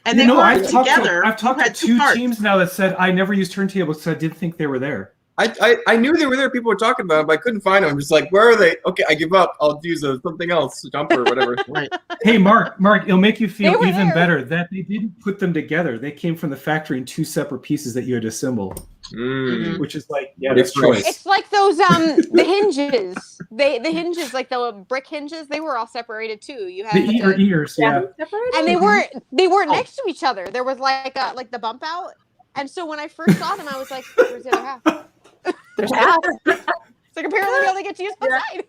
And they weren't together. I've talked You to had two parts. teams now that said I never used turntables because I didn't think they were there. I knew they were there. People were talking about them, but I couldn't find them. I'm just like, where are they? Okay, I give up. I'll use something else, jumper or whatever. Right. Hey, Mark, it'll make you They feel were even there. better that they didn't put them together. They came from the factory in two separate pieces that you had to assemble, which is like, yeah, that's choice. It's like those the hinges. The hinges, like the brick hinges, they were all separated too. You had The ears, yeah. and they weren't next to each other. There was like the bump out. And so when I first saw them, I was like, where's the other half? There's half. It's like apparently we only get to use one side.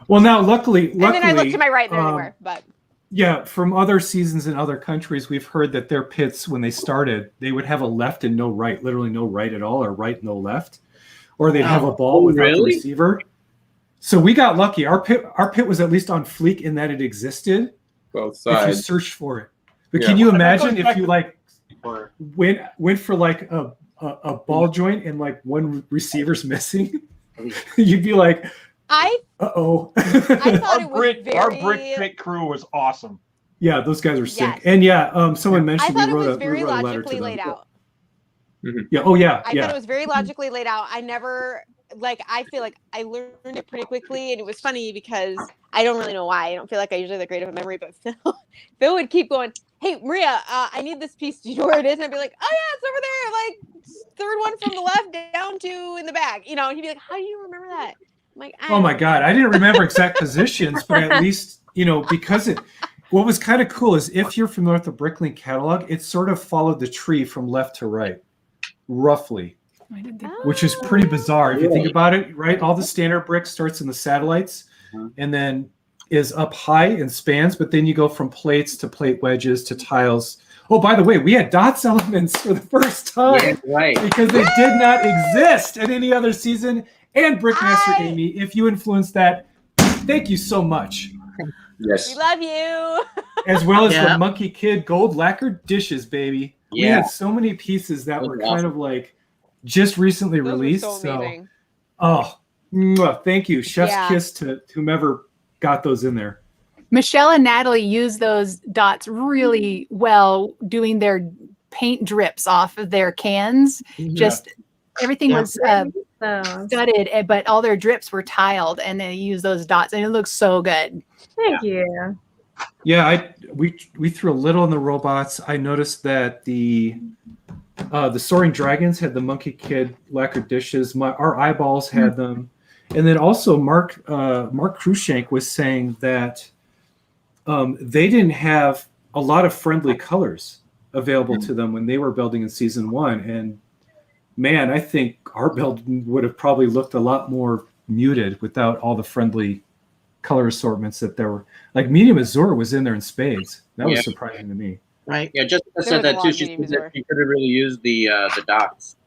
Well, now luckily, And then I looked to my right and there they were. But yeah, from other seasons in other countries, we've heard that their pits, when they started, they would have a left and no right, literally no right at all, or right, no left. Or they'd have a ball without the receiver. So we got lucky. Our pit was at least on fleek in that it existed. Both If you sides. searched for it. But Yeah. can you Well, that imagine goes if back you to- like went for like a ball joint and like one receiver's missing? You'd be like, I uh-oh. thought it was Our very brick pit crew was awesome. Yeah, those guys are sick. Yes. And yeah, someone I mentioned thought we it wrote was a very letter to logically them. laid out. Yeah. Oh yeah. I Yeah. thought it was very logically laid out. I never I feel like I learned it pretty quickly, and it was funny because I don't really know why. I don't feel like I usually have that great of a memory, but Phil would keep going, "Hey Maria, I need this piece. Do you know where it is?" And I'd be like, "Oh yeah, it's over there, like third one from the left down to in the back." You know, and he'd be like, "How do you remember that?" I'm like, Oh my God, I didn't remember exact positions, but at least because it. What was kind of cool is if you're familiar with the Bricklink catalog, it sort of followed the tree from left to right, roughly. Which is pretty bizarre if you think about it, right? All the standard brick starts in the satellites and then is up high and spans, but then you go from plates to plate wedges to tiles. Oh, by the way, we had dots elements for the first time because they did not exist in any other season. And Brickmaster Amy, if you influenced that, thank you so much. Yes. We love you. As well as the Monkey Kid gold lacquered dishes, baby. Yeah. We had so many pieces that were kind of like just recently Those released. were so amazing. Thank you. Chef's kiss to whomever got those in there. Michelle and Natalie use those dots really well, doing their paint drips off of their cans. Just everything was studded, but all their drips were tiled, and they use those dots, and it looks so good. Thank you. Yeah, we threw a little in the robots. I noticed that the Soaring Dragons had the Monkey Kid lacquered dishes. Our eyeballs had them, and then also Mark Cruikshank was saying that they didn't have a lot of friendly colors available to them when they were building in season 1. And man, I think our build would have probably looked a lot more muted without all the friendly color assortments that there were. Like Medium Azure was in there in spades. That was surprising to me. Right. Yeah, Jessica said that too. She said that she could have really used the dots.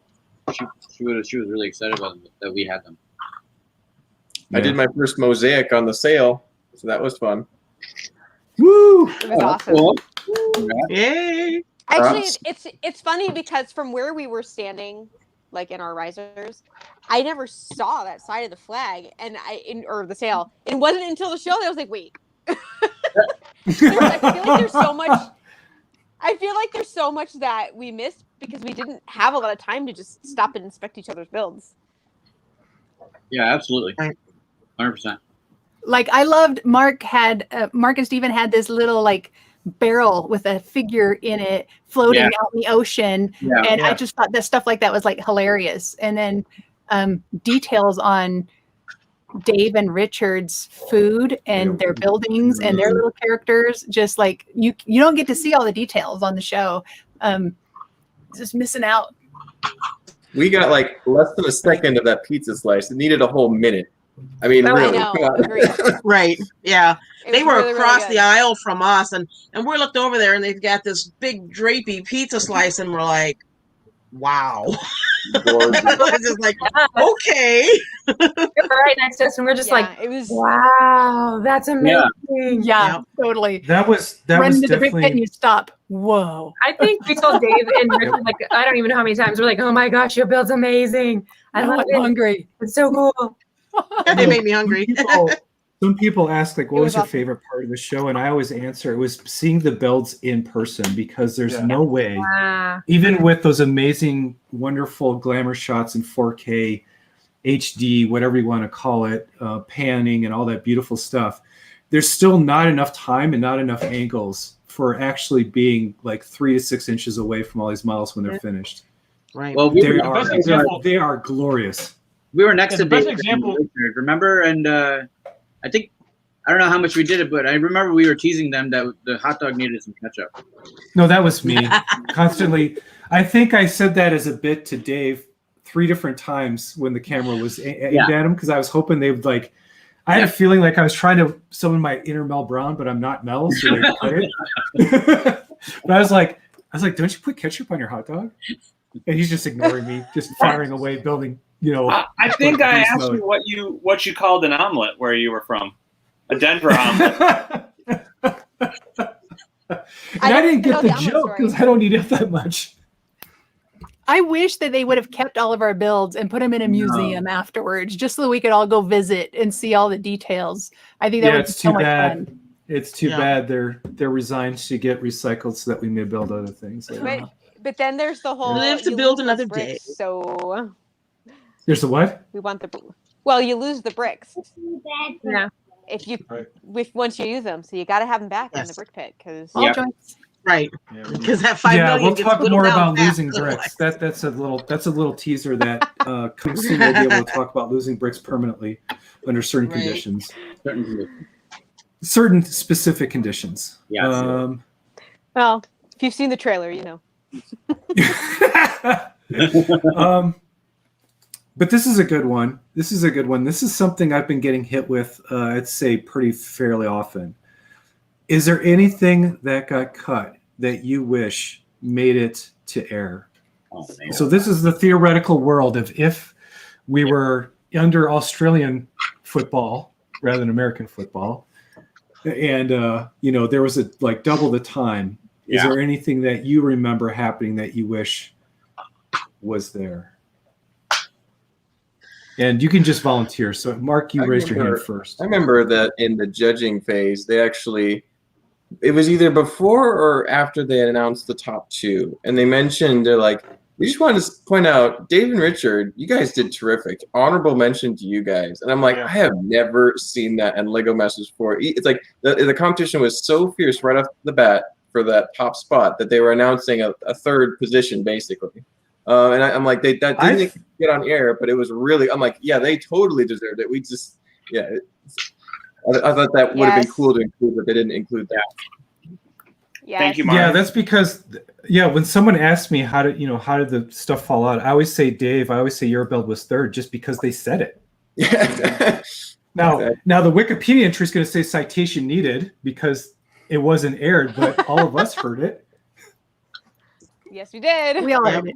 She was really excited about them, that we had them. I did my first mosaic on the sale, so that was fun. Woo! It was awesome. Cool. Yay! Actually, it's funny because from where we were standing, like in our risers, I never saw that side of the flag or the sail. It wasn't until the show that I was like, wait. I feel like there's so much that we missed because we didn't have a lot of time to just stop and inspect each other's builds. Yeah, absolutely. 100%. Like I loved Mark and Steven had this little like barrel with a figure in it floating out in the ocean. And I just thought that stuff like that was like hilarious. And then details on Dave and Richard's food and their buildings and their little characters. Just like you don't get to see all the details on the show. Just missing out. We got like less than a second of that pizza slice. It needed a whole minute. I mean, really. I know, agreed. Right. Yeah. They were really, across really the aisle from us, and we looked over there, and they've got this big drapey pizza slice, and we're like, wow. It's just like, okay. They're right next to us, and we're just like, it was wow, that's amazing. Yeah, totally. That was Run into the brick definitely. pit and you stop. Whoa. I think we told Dave and Richard, like, I don't even know how many times we're like, oh my gosh, your build's amazing. I love it. Hungry. It's so cool. They made me hungry. Some people ask, like, what was your awesome. favorite part of the show? And I always answer, it was seeing the builds in person, because there's no way, even with those amazing, wonderful glamour shots in 4K, HD, whatever you want to call it, panning and all that beautiful stuff, there's still not enough time and not enough angles for actually being like 3 to 6 inches away from all these models when they're finished. Right. Well, they are glorious. We were next to the best Dave example. and Richard, remember? And I think, I don't know how much we did it, but I remember we were teasing them that the hot dog needed some ketchup. No, that was me. Constantly. I think I said that as a bit to Dave 3 different times when the camera was aimed at him, because I was hoping they would like, I had a feeling like I was trying to summon my inner Mel Brown, but I'm not Mel, so they put it. But I was like, don't you put ketchup on your hot dog? And he's just ignoring me, just firing away, building, I think I asked you what you called an omelet where you were from. A Denver omelet. I didn't get the joke because I don't eat it that much. I wish that they would have kept all of our builds and put them in a museum afterwards, just so we could all go visit and see all the details. I think that would be so much fun. It's too bad they're resigned to get recycled so that we may build other things. But then there's the whole Live to you build lose another those bricks, day. So There's the what? we want you lose the bricks. Yeah. If once you use them, so you got to have them back in the brick pit because All joints. Right. Because that 5 million we'll gets talk whittled more down about fast losing otherwise. bricks. That's a little teaser that coming soon we'll be able to talk about losing bricks permanently under certain conditions. Certain specific conditions. Yeah. Well, if you've seen the trailer, you know. But this is a good one. This is something I've been getting hit with, I'd say, pretty fairly often. Is there anything that got cut that you wish made it to air? Oh, man. So this is the theoretical world of if we were under Australian football rather than American football, and there was double the time. Is there anything that you remember happening that you wish was there? And you can just volunteer. So, Mark, you raised your hand first. I remember that in the judging phase, it was either before or after they had announced the top 2. And they mentioned, they're like, we just wanted to point out, Dave and Richard, you guys did terrific. Honorable mention to you guys. And I'm like, I have never seen that in Lego Masters 4. It's like the competition was so fierce right off the bat for that top spot that they were announcing a third position, basically. And I'm like, that didn't get on air, but it was really, I'm like, yeah, they totally deserved it. We just, I thought that would have been cool to include, but they didn't include that. Yes. Thank you, Mark. Yeah, that's because, when someone asks me how did the stuff fall out, I always say Dave. I always say your build was third, just because they said it. Yeah. Now the Wikipedia entry is going to say citation needed because it wasn't aired, but all of us heard it. Yes, we did. We all heard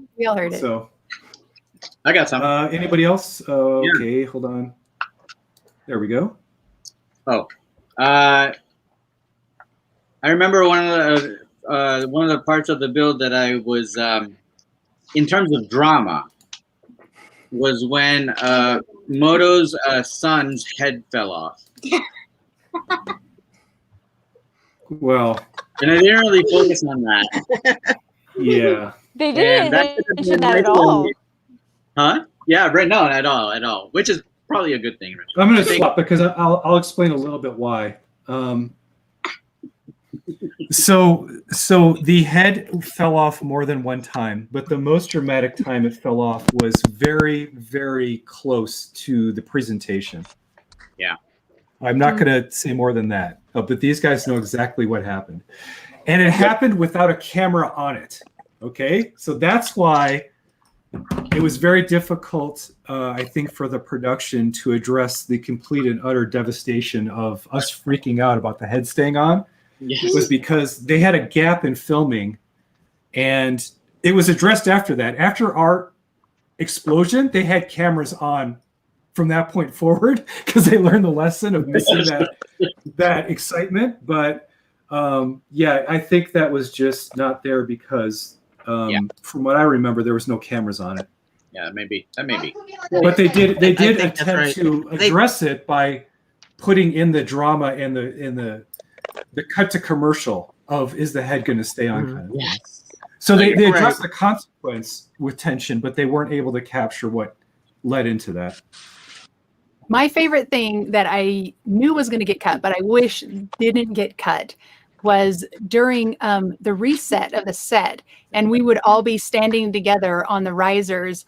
it. So, I got some. anybody else? Okay, hold on. There we go. Oh, I remember one of the parts of the build that I was, in terms of drama, was when Moto's son's head fell off. Well, and I didn't really focus on that. Yeah, they didn't mention that at all. Huh? Yeah, right. No, at all. Which is probably a good thing. Richard. I'm going to swap because I'll explain a little bit why. So the head fell off more than one time, but the most dramatic time it fell off was very, very close to the presentation. Yeah. I'm not going to say more than that, but these guys know exactly what happened. And it happened without a camera on it. Okay? So that's why it was very difficult, I think, for the production to address the complete and utter devastation of us freaking out about the head staying on. Yes. Was because they had a gap in filming, and it was addressed after that. After our explosion, they had cameras on from that point forward because they learned the lesson of missing that excitement. But I think that was just not there because from what I remember, there was no cameras on it. Yeah, maybe that may be. But they did attempt right. to address it by putting in the drama and the cut to commercial of is the head going to stay on kind of thing. Yes. So they addressed the consequence with tension, but they weren't able to capture what led into that. My favorite thing that I knew was going to get cut, but I wish didn't get cut, was during the reset of the set, and we would all be standing together on the risers.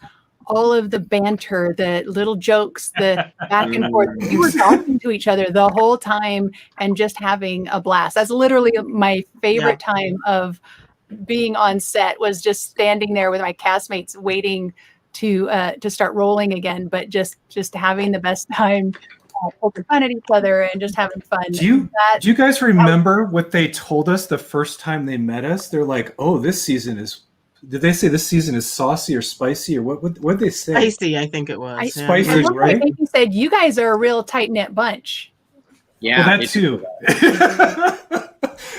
All of the banter, the little jokes, the back and forth. We were talking to each other the whole time and just having a blast. That's literally my favorite time of being on set, was just standing there with my castmates waiting to start rolling again, but just having the best time, poking fun at each other and just having fun. Do you guys remember what they told us the first time they met us? They're like, "Oh, this season is." Did they say this season is saucy or spicy, or what did they say? Spicy, I think it was. Spicy, right? I think he said, you guys are a real tight-knit bunch. Yeah, well, that too.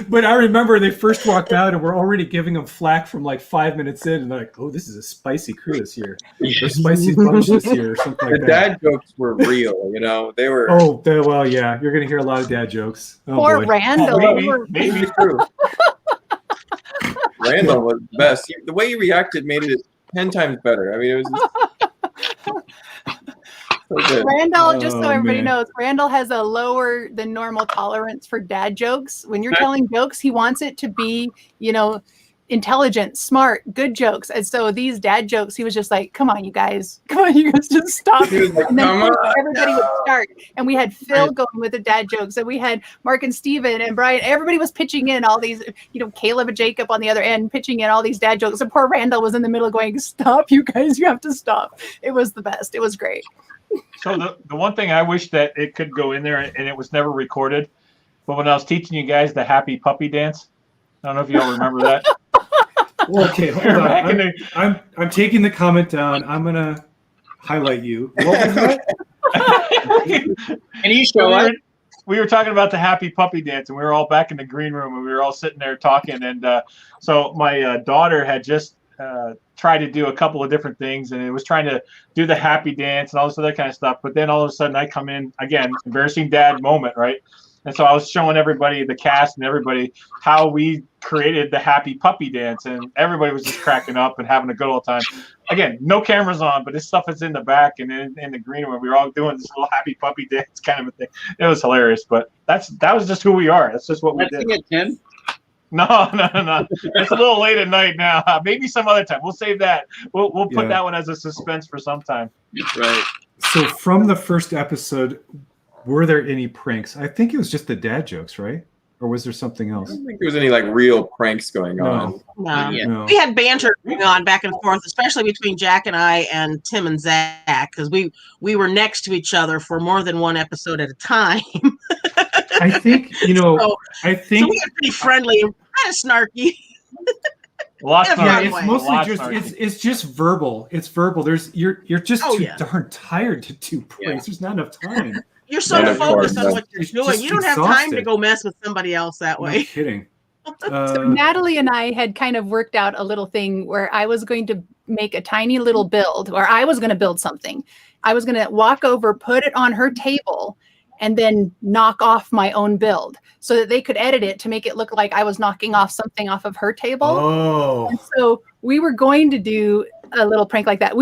But I remember they first walked out and we're already giving them flack from like 5 minutes in, and they're like, "Oh, this is a spicy crew this year, or spicy bunch this year, or something like The that." dad jokes were real, you know. They were. Oh, well, yeah, you're gonna hear a lot of dad jokes. Oh, Poor boy. Randall. Maybe. True. Randall was the best. The way he reacted made it 10 times better. I mean, it was just so good. Randall, just so Oh, everybody man. knows, Randall has a lower than normal tolerance for dad jokes. When you're telling jokes, he wants it to be, intelligent, smart, good jokes. And so these dad jokes, he was just like, come on, you guys, just stop. He was like, And then "Come on." everybody would start. And we had Phil going with the dad jokes, and we had Mark and Steven and Brian. Everybody was pitching in all these, Caleb and Jacob on the other end, pitching in all these dad jokes. And poor Randall was in the middle going, stop, you guys, you have to stop. It was the best. It was great. So the one thing I wish that it could go in there, and it was never recorded, but when I was teaching you guys the happy puppy dance, I don't know if y'all remember that. Okay, hold on. I'm taking the comment down. I'm gonna highlight you. What was that? Can you show us? We were talking about the happy puppy dance, and we were all back in the green room, and we were all sitting there talking. And so my daughter had just tried to do a couple of different things, and it was trying to do the happy dance and all this other kind of stuff. But then all of a sudden, I come in again, embarrassing dad moment, right? And so I was showing everybody, the cast and everybody, how we created the happy puppy dance, and everybody was just cracking up and having a good old time. Again, no cameras on, but this stuff is in the back and in the green room. We were all doing this little happy puppy dance kind of a thing. It was hilarious, but that was just who we are. That's just what we did. Let's sing it, Tim. No. It's a little late at night now. Maybe some other time. We'll save that. We'll put that one as a suspense for some time. Right. So from the first episode, were there any pranks? I think it was just the dad jokes, right? Or was there something else? I don't think there was any like real pranks going on. No. No. We had banter going on back and forth, especially between Jack and I and Tim and Zach, because we were next to each other for more than one episode at a time. I think, so I think we got pretty friendly, kind of snarky. It's mostly it's just verbal. It's verbal. You're just too darn tired to do pranks. There's not enough time. You're so focused on what you're doing. You don't have time to go mess with somebody else that way. No kidding. So Natalie and I had kind of worked out a little thing where I was going to make a tiny little build, or I was going to build something. I was going to walk over, put it on her table, and then knock off my own build so that they could edit it to make it look like I was knocking off something off of her table. Oh. And so we were going to do a little prank like that.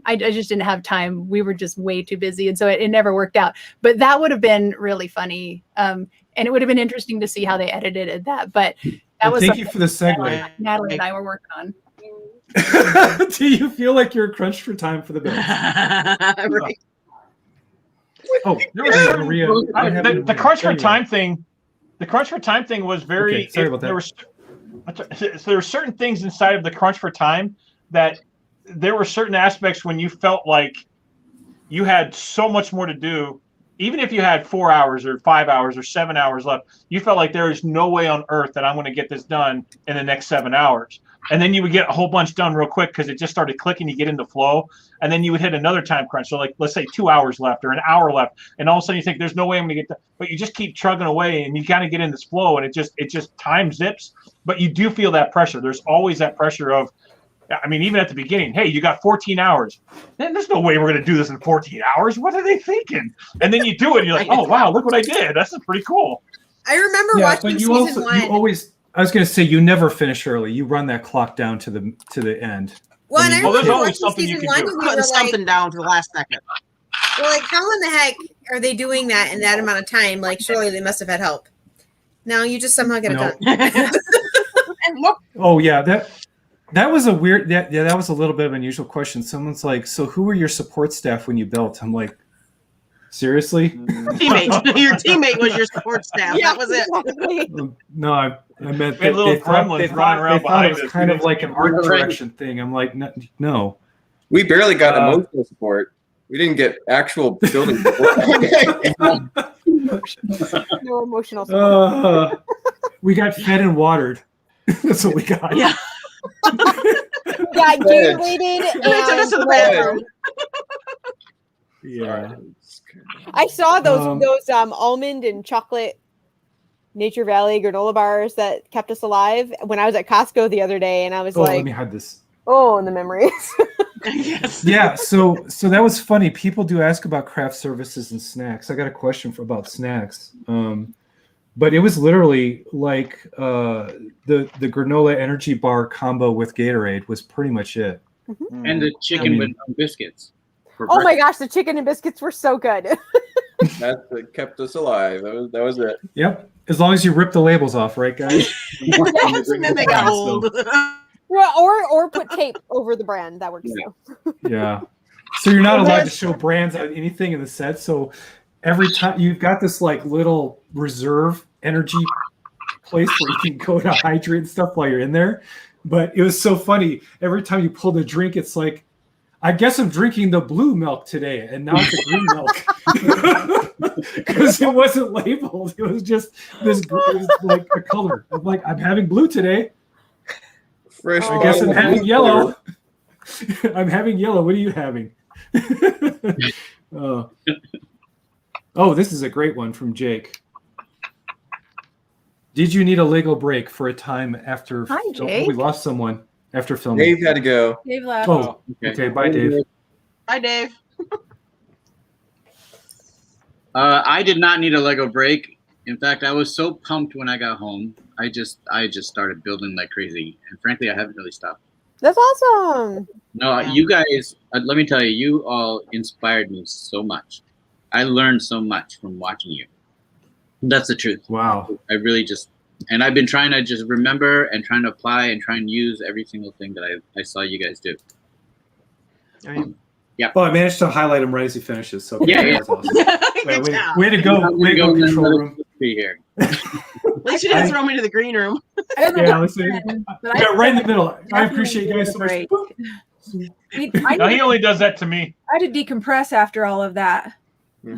I just didn't have time. We were just way too busy. And so it never worked out, but that would have been really funny. And it would have been interesting to see how they edited that, but that was thank you for the segue. Natalie and I were working on. Do you feel like you're crunched for time for the bill? Right. Oh, Maria. The crunch for time thing. The crunch for time thing was very. Okay, sorry about that. There were certain things inside of the crunch for time that there were certain aspects when you felt like you had so much more to do. Even if you had 4 hours or 5 hours or 7 hours left, you felt like there is no way on earth that I'm going to get this done in the next 7 hours. And then you would get a whole bunch done real quick because it just started clicking. You get into flow, and then you would hit another time crunch. So, like, let's say 2 hours left or an hour left, and all of a sudden you think there's no way I'm going to get done. But you just keep chugging away, and you kind of get in this flow, and it just time zips. But you do feel that pressure. There's always that pressure of, I mean, even at the beginning, hey, you got 14 hours. Man, there's no way we're going to do this in 14 hours. What are they thinking? And then you do it, and you're like, oh wow, look what I did. That's pretty cool. I remember watching season one. You always. I was going to say you never finish early. You run that clock down to the end. Well, and I remember there's always watching something you season can one, do. and we Putting were something like, down to the last second. well, like, how in the heck are they doing that in that amount of time? Like, surely they must have had help. No, you just somehow get it done. And look, Oh yeah, that was a weird. That was a little bit of an unusual question. Someone's like, "So who were your support staff when you built?" I'm like, seriously? teammate. Your teammate was your support staff. That was it. No, I meant We had little gremlins running around it behind was us. kind We of like an didn't- art direction thing. I'm like, no. We barely got emotional support. We didn't get actual building support. No emotional support. We got fed and watered. That's what we got. Yeah. Yeah, Gatorade They took us to the bathroom. Yeah. I saw those almond and chocolate Nature Valley granola bars that kept us alive when I was at Costco the other day, and I was let like, me hide this. oh, and the memories. Yes. Yeah, so that was funny. People do ask about craft services and snacks. I got a question about snacks. But it was literally like the granola energy bar combo with Gatorade was pretty much it. And the chicken with biscuits. Oh my gosh, the chicken and biscuits were so good. That's what kept us alive. That was it. Yep. As long as you rip the labels off, right, guys? Yes, and then they got old. Well, or put tape over the brand. That works too. Yeah. So you're not allowed to show brands on anything in the set. So every time you've got this like little reserve energy place where you can go to hydrate and stuff while you're in there. But it was so funny. Every time you pulled a drink, it's like, I guess I'm drinking the blue milk today, and now it's the green milk because it wasn't labeled. It was just this, it was like a color. I'm like, I'm having blue today. Fresh. I guess I'm having yellow. I'm having yellow. What are you having? Oh, this is a great one from Jake. Did you need a Lego break for a time after? Hi, Jake. We lost someone after filming. Dave had to go. Dave left. Oh, okay. Bye, Dave. Bye, Dave. I did not need a Lego break. In fact, I was so pumped when I got home. I just started building like crazy, and frankly, I haven't really stopped. That's awesome. No, you guys. Let me tell you, you all inspired me so much. I learned so much from watching you. That's the truth. Wow. I really just, and I've been trying to just remember and trying to apply and try and use every single thing that I saw you guys do. Yeah. Well, I managed to highlight him right as he finishes. So Yeah. That's awesome. Good job. Way to go. Way to go, control room. Be here. At least you didn't throw me to the green room. Yeah, listen. Yeah, right in the middle. I appreciate you guys so much. No, he only does that to me. I had to decompress after all of that.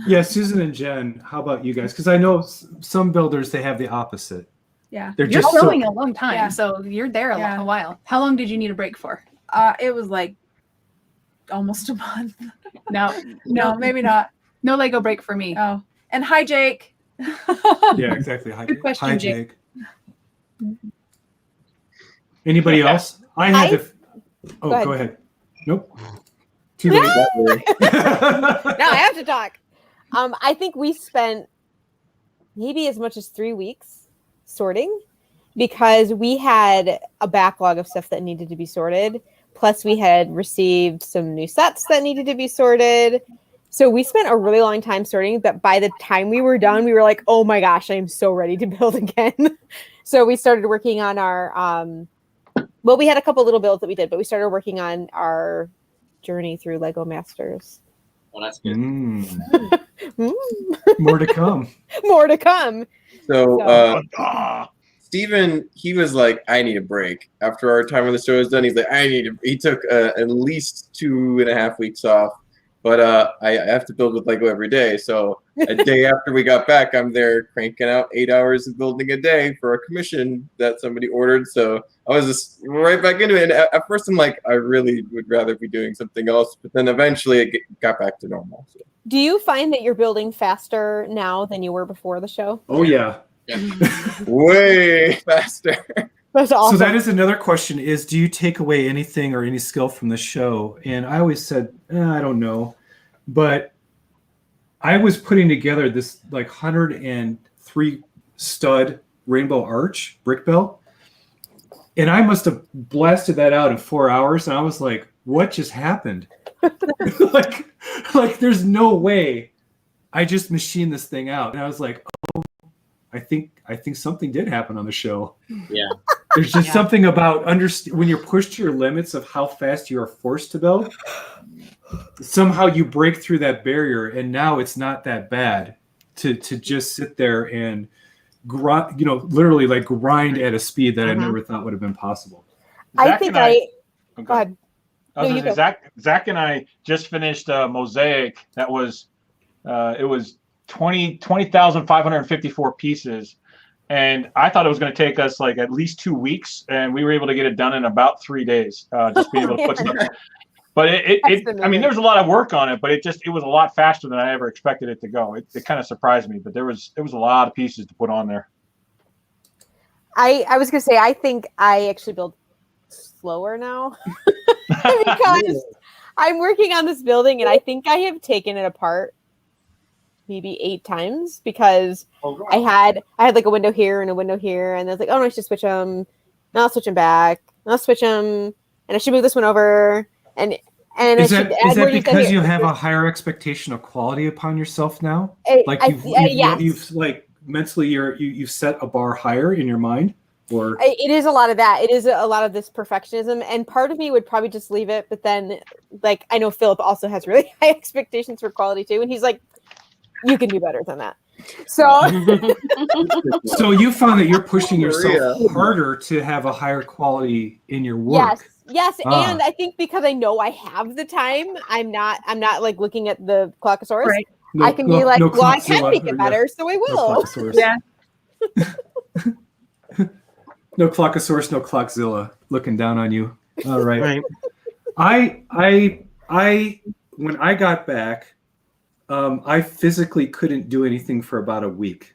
Yeah, Susan and Jen, how about you guys? Because I know some builders, they have the opposite. Yeah. They're You're just growing a long time, Yeah. so you're there a while. How long did you need a break for? It was like almost a month. No, No, maybe not. No Lego break for me. Oh, and hi, Jake. Yeah, exactly. Hi, Good question, Hi, Jake. Anybody else? I had to. Oh, Go go ahead. ahead. Nope. Too late. Now I have to talk. I think we spent maybe as much as 3 weeks sorting because we had a backlog of stuff that needed to be sorted. Plus, we had received some new sets that needed to be sorted. So we spent a really long time sorting, but by the time we were done, we were like, oh my gosh, I am so ready to build again. So we started working on our, well, we had a couple little builds that we did, but we started working on our journey through Lego Masters. Well, that's good. More to come. More to come. So, Steven, he was like, I need a break. After our time on the show was done, he's like, he took at least 2.5 weeks off. But I have to build with Lego every day. So a day after we got back, I'm there cranking out 8 hours of building a day for a commission that somebody ordered. So I was just right back into it. And at first, I'm like, I really would rather be doing something else. But then eventually it got back to normal. So. Do you find that you're building faster now than you were before the show? Oh, yeah. Way faster. That's awesome. So that is another question is, do you take away anything or any skill from the show? And I always said, I don't know. But I was putting together this like 103 stud rainbow arch brick bell. And I must have blasted that out in 4 hours. And I was like, what just happened? like there's no way I just machined this thing out. And I was like, oh, I think something did happen on the show. Yeah. There's just something about when you're pushed to your limits of how fast you are forced to build. Somehow you break through that barrier, and now it's not that bad to just sit there and grind, literally like grind at a speed that I never thought would have been possible. Go ahead. Zach and I just finished a mosaic that was it was 20,554 pieces. And I thought it was going to take us like at least 2 weeks, and we were able to get it done in about 3 days. Just being able to put stuff. But I mean, there was a lot of work on it, but it was a lot faster than I ever expected it to go. It kind of surprised me, but there was a lot of pieces to put on there. I was gonna say I think I actually build slower now because I'm working on this building and I think I have taken it apart maybe 8 times because I had like a window here and a window here, and I was like, oh no, I should switch them. Now I'll switch them back. Now I'll switch them, and I should move this one over. And Is I that, should is add that more detail because here. you have a higher expectation of quality upon yourself now? Like Yes. you've like mentally you've set a bar higher in your mind, or it is a lot of that. It is a lot of this perfectionism, and part of me would probably just leave it. But then, like, I know Philip also has really high expectations for quality too, and he's like, "You can do better than that." So, so you found that you're pushing yourself harder to have a higher quality in your work. yes, and I think because I know I have the time, I'm not like looking at the Clockosaurus. Right. I can be like, no well, I can Clockzilla make it or, better, so I will. Yeah. No Clockosaurus, no Clockzilla looking down on you. All right. Right. I when I got back, I physically couldn't do anything for about a week.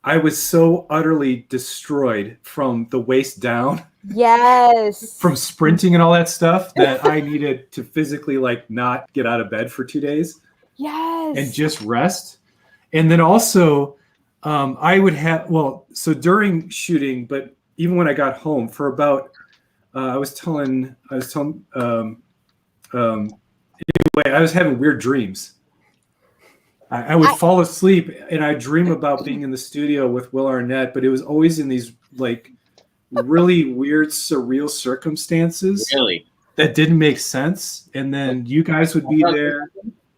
I was so utterly destroyed from the waist down. Yes. From sprinting and all that stuff that I needed to physically like not get out of bed for 2 days. Yes. And just rest. And then also I would have, so during shooting, but even when I got home for about, I was telling anyway, I was having weird dreams. I would fall asleep and I'd dream about being in the studio with Will Arnett, but it was always in these like really weird, surreal circumstances that didn't make sense. And then you guys would be there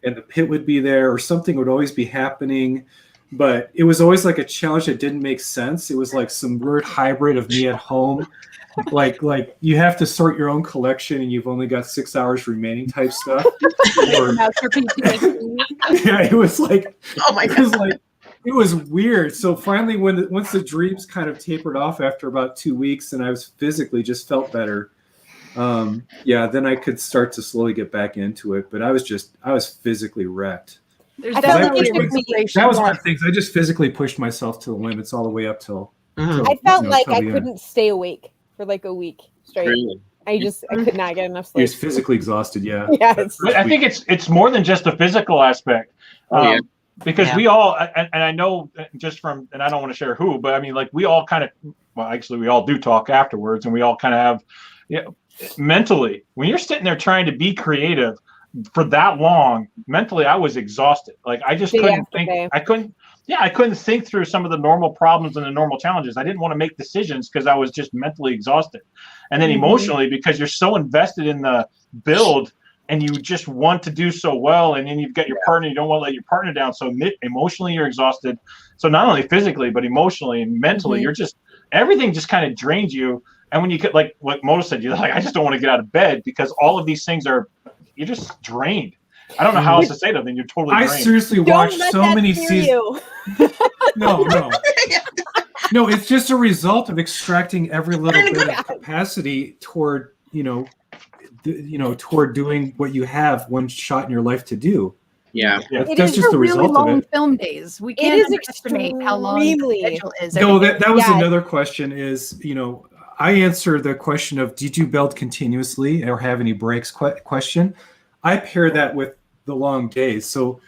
and the pit would be there or something would always be happening. But it was always like a challenge that didn't make sense. It was like some weird hybrid of me at home. Like you have to sort your own collection and you've only got 6 hours remaining type stuff. Or, yeah, it was like, oh my God. It was weird. So finally, once the dreams kind of tapered off after about 2 weeks and I was physically just felt better, then I could start to slowly get back into it. But I was physically wrecked. That was one of the things. I just physically pushed myself to the limits all the way up till. I felt like I couldn't stay awake for like a week straight. Really? I could not get enough sleep. You're physically exhausted, yeah. Yes. I think it's more than just the physical aspect. Because we all, and I know just from, and I don't want to share who, but I mean, like we all kind of, well, actually we all do talk afterwards and we all kind of have, mentally, when you're sitting there trying to be creative for that long, mentally, I was exhausted. Like I just couldn't think, I couldn't think through some of the normal problems and the normal challenges. I didn't want to make decisions because I was just mentally exhausted. And then emotionally, because you're so invested in the build and you just want to do so well, and then you've got your partner, you don't want to let your partner down. So emotionally, you're exhausted. So not only physically, but emotionally and mentally, you're just, everything just kind of drains you. And when you get like what Moto said, you're like, I just don't want to get out of bed because all of these things you're just drained. I don't know how else to say that. Then you're totally drained. I seriously watched so many seasons. No, it's just a result of extracting every little bit of capacity toward, toward doing what you have one shot in your life to do. Yeah. That's just the result really long of it. Film days. We can't underestimate how long the schedule is. No, that was another question is, I answered the question of did you build continuously or have any breaks question. I pair that with the long days. So,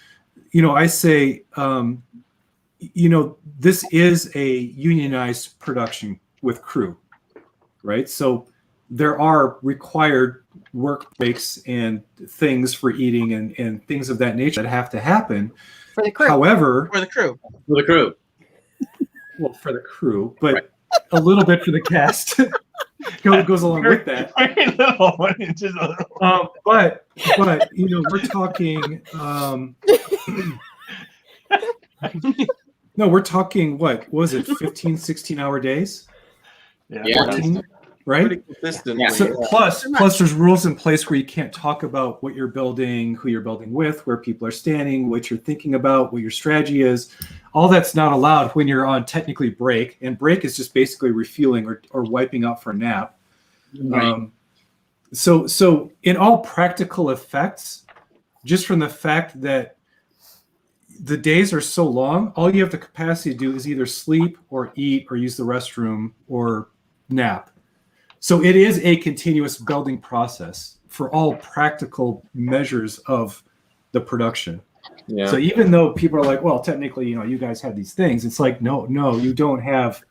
I say, this is a unionized production with crew, right? So there are required work breaks and things for eating and things of that nature that have to happen. For the crew. However, For the crew. Well, for the crew, but a little bit for the cast. Goes along with that. But we're talking. No, we're talking. What was it? 15, 16-hour days. Yeah. 14, right? Pretty consistently. So plus there's rules in place where you can't talk about what you're building, who you're building with, where people are standing, what you're thinking about, what your strategy is. All that's not allowed when you're on technically break, and break is just basically refueling or wiping out for a nap. Right. So in all practical effects, just from the fact that the days are so long, all you have the capacity to do is either sleep or eat or use the restroom or nap. So it is a continuous building process for all practical measures of the production. Yeah. So even though people are like, well, technically, you guys have these things, it's like, no, you don't have.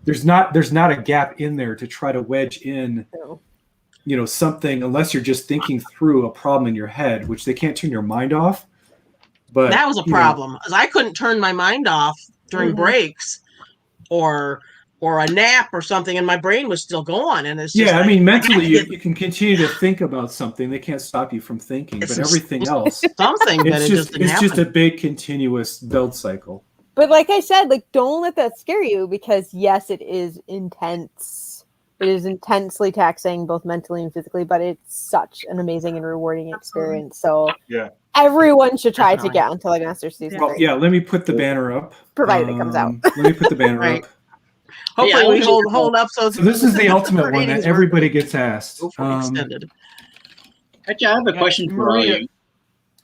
There's not a gap in there to try to wedge in, something, unless you're just thinking through a problem in your head, which they can't turn your mind off. But that was a problem, because I couldn't turn my mind off during breaks or a nap or something, and my brain was still going. And it's just mentally you can continue to think about something. They can't stop you from thinking, but everything else, something. It's just a big continuous build cycle. But like I said, don't let that scare you, because yes, it is intense. It is intensely taxing, both mentally and physically, but it's such an amazing and rewarding experience. So everyone should try to get onto Master Season 3. Let me put the banner up. Provided it comes out. Let me put the banner up. Hopefully we hold up. So this is the ultimate one that everybody gets asked. Extended. Actually, I have a question for all you,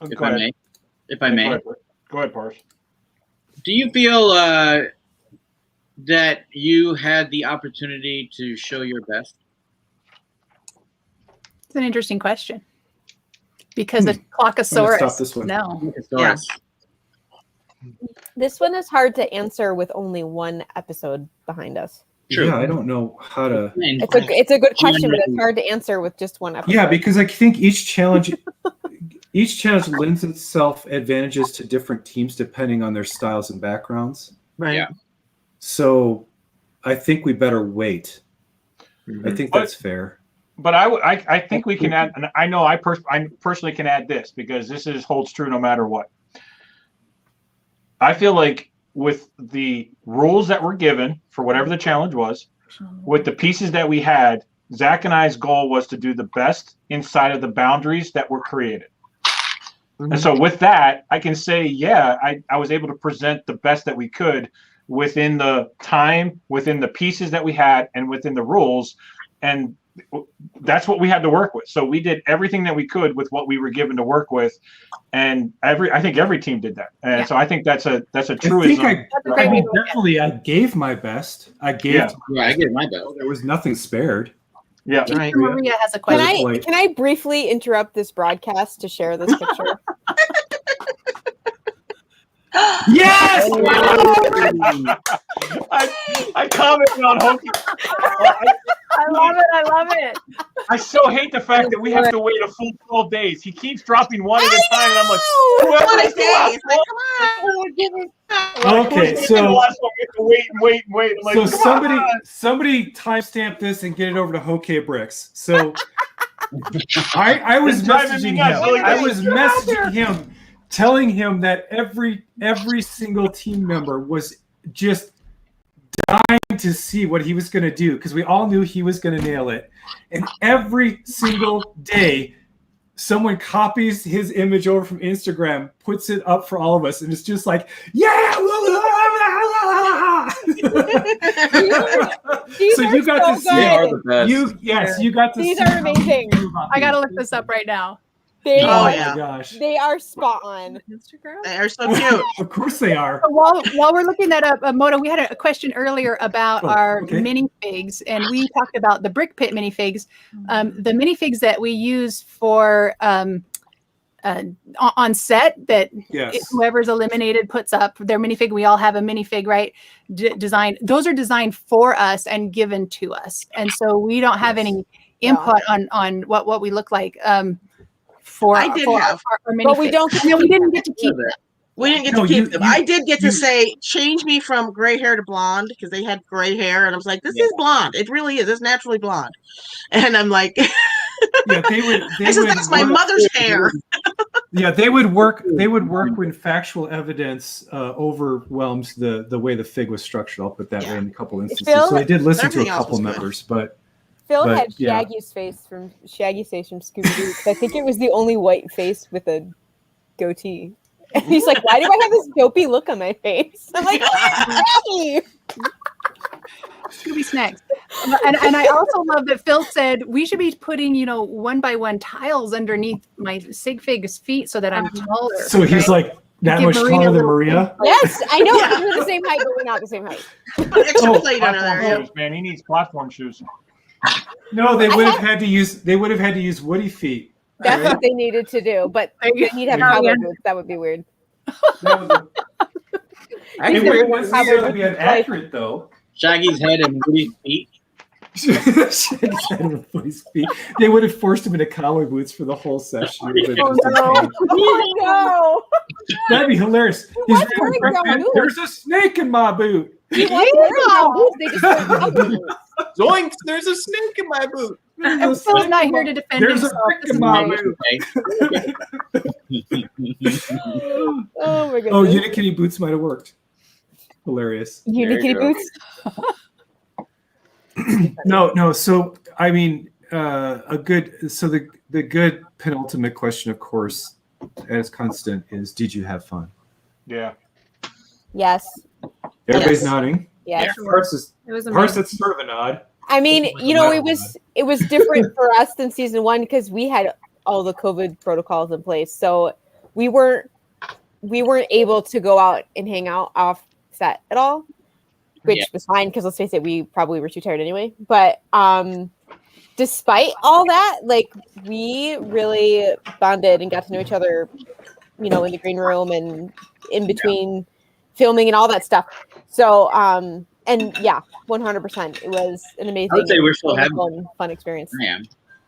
if I may. Go ahead, Parsh. Do you feel that you had the opportunity to show your best? It's an interesting question. Because the Clockosaurus. Stop this one. No. Yes. This one is hard to answer with only one episode behind us. True. Yeah, I don't know how to. It's a good question, but it's hard to answer with just one episode. Yeah, because I think each challenge lends itself advantages to different teams depending on their styles and backgrounds. Right. Yeah. So I think we better wait. I think that's fair. But I think we can add, and I know I personally can add this, because this holds true no matter what. I feel like with the rules that were given for whatever the challenge was, with the pieces that we had, Zach and I's goal was to do the best inside of the boundaries that were created. And so with that, I can say, I was able to present the best that we could within the time, within the pieces that we had, and within the rules. And that's what we had to work with. So we did everything that we could with what we were given to work with. And I think every team did that. And so I think that's a truism. Definitely I gave my best. I gave my best. There was nothing spared. Yeah. Right. Maria has a question. Can I briefly interrupt this broadcast to share this picture? Yes! I commented on Hokey. I love it. I so hate the fact that we have to wait a full 12 days. He keeps dropping one at a time, and I'm like, okay, so wait. I'm like, somebody timestamp this and get it over to Hoke Bricks. So I was messaging him. I was messaging him, telling him that every single team member was just dying to see what he was going to do, because we all knew he was going to nail it. And every single day, someone copies his image over from Instagram, puts it up for all of us, and it's just like, yeah! So you got to see. You got to see. These are amazing. I got to look this up right now. They gosh. They are spot on. Instagram? They are so cute. Of course they are. So while we're looking that up, Moto, we had a question earlier about our minifigs, and we talked about the brick pit minifigs. The minifigs that we use for on set that whoever's eliminated puts up their minifig. We all have a minifig, right? Designed. Those are designed for us and given to us, and so we don't have any input on what we look like. I did have, but we didn't get to keep them. We didn't get to keep them. I did get to say, change me from gray hair to blonde, because they had gray hair, and I was like, this is blonde. It really is. It's naturally blonde. And I'm like, I said, that's my mother's hair. They would work when factual evidence overwhelms the way the fig was structured. I'll put that way in a couple instances. So they did listen to a couple members, but Phil had Shaggy's face from Scooby-Doo. I think it was the only white face with a goatee. And he's like, why do I have this dopey look on my face? I'm like, Scooby snacks. And I also love that Phil said we should be putting, one by one tiles underneath my sig fig's feet so that I'm taller. So he's like, That Give much Marina taller a than little- Maria? Yes, I know. Yeah. We're the same height, but we're not the same height. Extra Oh, plate under there. Platform Yeah. shoes, man. He needs platform shoes. No, they I would have had- had to use Woody feet. That's what they needed to do, but they need to have Yeah. cowboy boots. That would be weird. That was a, I it think wouldn't we're- necessarily be inaccurate though. Shaggy's head and Woody's feet. Woody's feet. They would have forced him into cowboy boots for the whole session. It would have Oh just been no! pain. Oh no! That'd be hilarious. He's wants really wearing like, cowboy boots? there's a snake in my boot. He wasn't wearing cowboy boots. They just wear cowboy boots. Zoinks! There's a snake in my boot. And Phil's not here to defend There's a himself. brick This in is my great. boot. Oh my goodness! Oh, Unikitty boots might have worked. Hilarious. Unikitty go. boots. No. So I mean, the good penultimate question, of course, as constant, is: did you have fun? Yeah. Yes. Everybody's Yes. nodding. Yes. Parse It was that's amazing. sort of a nod. I mean, you know, it was different for us than season one because we had all the COVID protocols in place, so we weren't able to go out and hang out off set at all, which Yeah. was fine because let's face it, we probably were too tired anyway. But despite all that, like we really bonded and got to know each other, you know, in the green room and in between filming and all that stuff. So and yeah, 100%. It was an amazing, I would say we're still having fun experience. I am.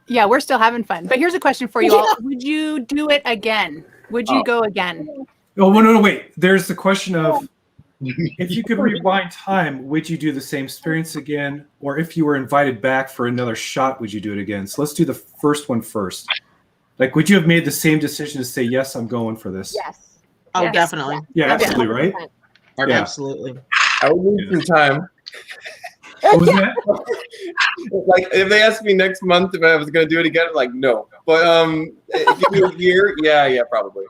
Yeah, we're still having fun. But here's a question for you all. Would you do it again? Would you go again? Oh, no, wait. There's the question of if you could rewind time, would you do the same experience again? Or if you were invited back for another shot, would you do it again? So let's do the first one first. Like, would you have made the same decision to say, yes, I'm going for this? Yes. Oh, Yes. definitely. Yeah, absolutely, right? 100%. Yeah. Absolutely. I would need some time. What was that? Like if they asked me next month if I was gonna do it again, I'm like no. But give me a year, yeah, probably.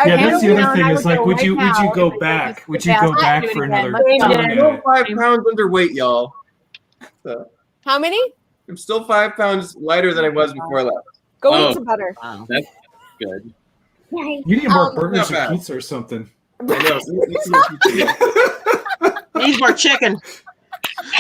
Yeah, that's the Hannah other and I thing is like, go would you right now go if back? if Would they you go asked back me to do for it again. another? Let's Same do day. it. I'm still 5 pounds underweight, y'all. So, How many? I'm still 5 pounds lighter than I was before I left. Go Oh. eat some butter. Wow. That's good. You need more burgers not and bad. pizza or something. I know. Needs more chicken.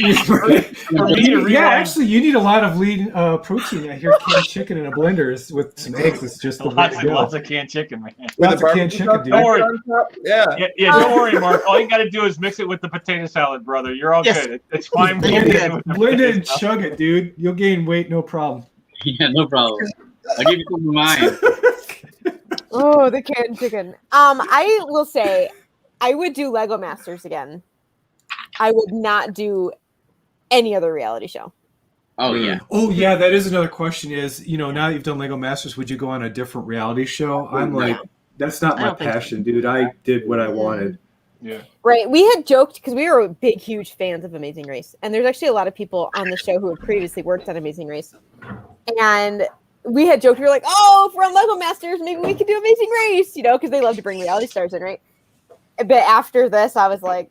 Yeah, actually, you need a lot of lean protein. I hear canned chicken in a blender is with some eggs. It's just the way Lots, to and go. lots of canned chicken, man. Lots of canned chicken, dude. Don't worry. Yeah. Yeah, don't worry, Mark. All you got to do is mix it with the potato salad, brother. You're all Yes. good. It's fine. Blend it, with the blend it and potato salad. chug it, dude. You'll gain weight, no problem. Yeah, no problem. I'll give you some of mine. Oh, the canned chicken. I will say I would do Lego Masters again. I would not do any other reality show. Oh yeah. Oh yeah, that is another question. Is now that you've done Lego Masters, would you go on a different reality show? I'm like, that's not I my don't think so. passion, dude. I did what I wanted. Yeah. Right. We had joked because we were big, huge fans of Amazing Race. And there's actually a lot of people on the show who had previously worked on Amazing Race. And we had joked, we were like, oh, if we're on Lego Masters, maybe we could do Amazing Race, because they love to bring reality stars in, right? But after this, I was like,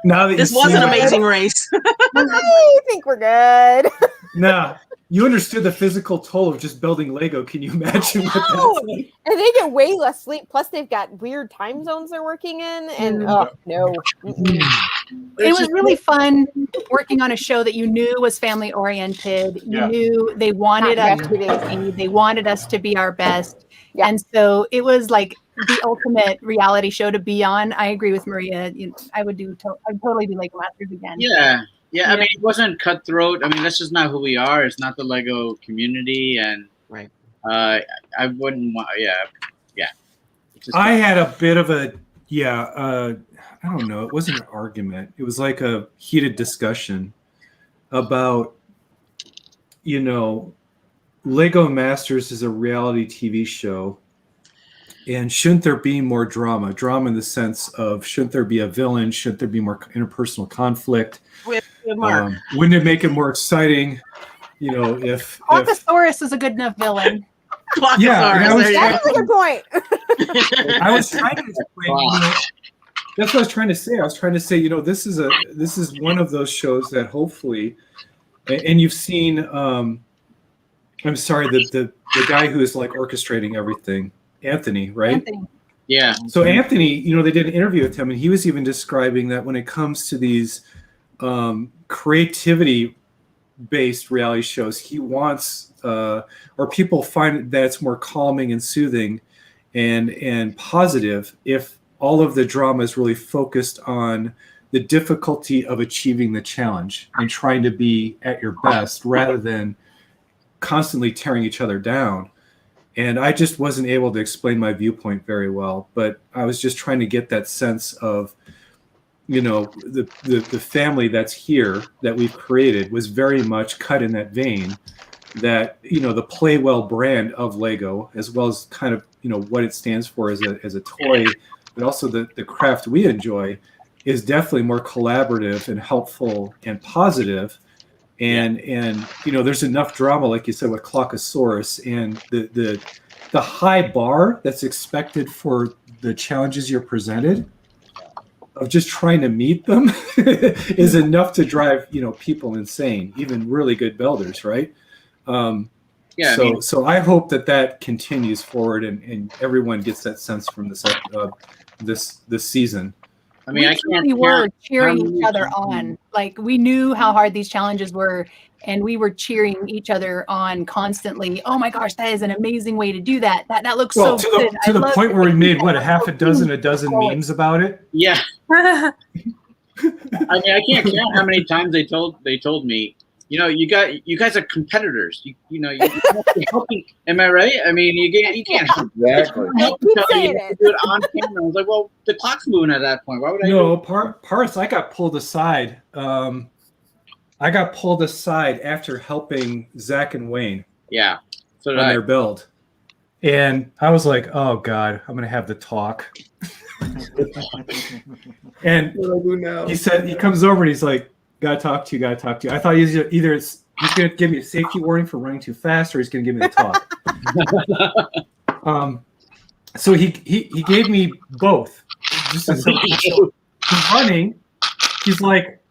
Now that This you was see an that- amazing race. I think we're good. Nah, you understood the physical toll of just building Lego. Can you imagine what No. that's like? And they get way less sleep. Plus, they've got weird time zones they're working in. And oh, no. Mm-mm. It was really fun working on a show that you knew was family oriented. You Yeah. knew they wanted Not us to succeed. They wanted us to be our best. Yeah. And so it was like the ultimate reality show to be on. I agree with Maria. I would I'd totally do Lego Masters again. Yeah. Yeah, I mean, it wasn't cutthroat. I mean, that's just not who we are. It's not the Lego community, and Right. I wouldn't want. Yeah. It's just- I had a bit of a I don't know. It wasn't an argument. It was like a heated discussion about Lego Masters is a reality TV show, and shouldn't there be more drama? Drama in the sense of shouldn't there be a villain? Shouldn't there be more interpersonal conflict? With Mark. Wouldn't it make it more exciting? If Allosaurus is a good enough villain. Yeah, and I Plothosaurus, was- there you That's a good point. I was trying to explain. That's what I was trying to say. I was trying to say, this is one of those shows that hopefully, and you've seen. I'm sorry, the guy who is like orchestrating everything, Anthony, right? Anthony. Yeah. So Anthony, you know, they did an interview with him, and he was even describing that when it comes to these creativity-based reality shows, he wants, or people find that it's more calming and soothing and positive if all of the drama is really focused on the difficulty of achieving the challenge and trying to be at your best rather than constantly tearing each other down. And I just wasn't able to explain my viewpoint very well, but I was just trying to get that sense of, you know, the family that's here that we've created was very much cut in that vein, that, you know, the Play Well brand of Lego, as well as kind of, you know, what it stands for as a toy, but also the craft we enjoy is definitely more collaborative and helpful and positive. And you know, there's enough drama, like you said, with Clockosaurus, and the high bar that's expected for the challenges you're presented, of just trying to meet them is enough to drive, you know, people insane, even really good builders, right? So I hope that continues forward, and everyone gets that sense from this season. I mean, we were cheering each other on. Like, we knew how hard these challenges were, and we were cheering each other on constantly. Oh my goch, that is an amazing way to do that. That looks so good. To the point where we made a dozen memes about it. Yeah. I mean, I can't count how many times they told me, you know, you guys are competitors. You know, you're helping. Am I right? I mean, you can't help. Exactly. You do it on camera. I was like, well, the clock's moving at that point. Why would I? No, Paris, I got pulled aside. I got pulled aside after helping Zach and Wayne. Yeah. So on their build, and I was like, oh God, I'm gonna have the talk. And he said, he comes over and he's like, gotta talk to you. I thought he's gonna give me a safety warning for running too fast, or he's gonna give me the talk. So he gave me both. Just as running, he's like,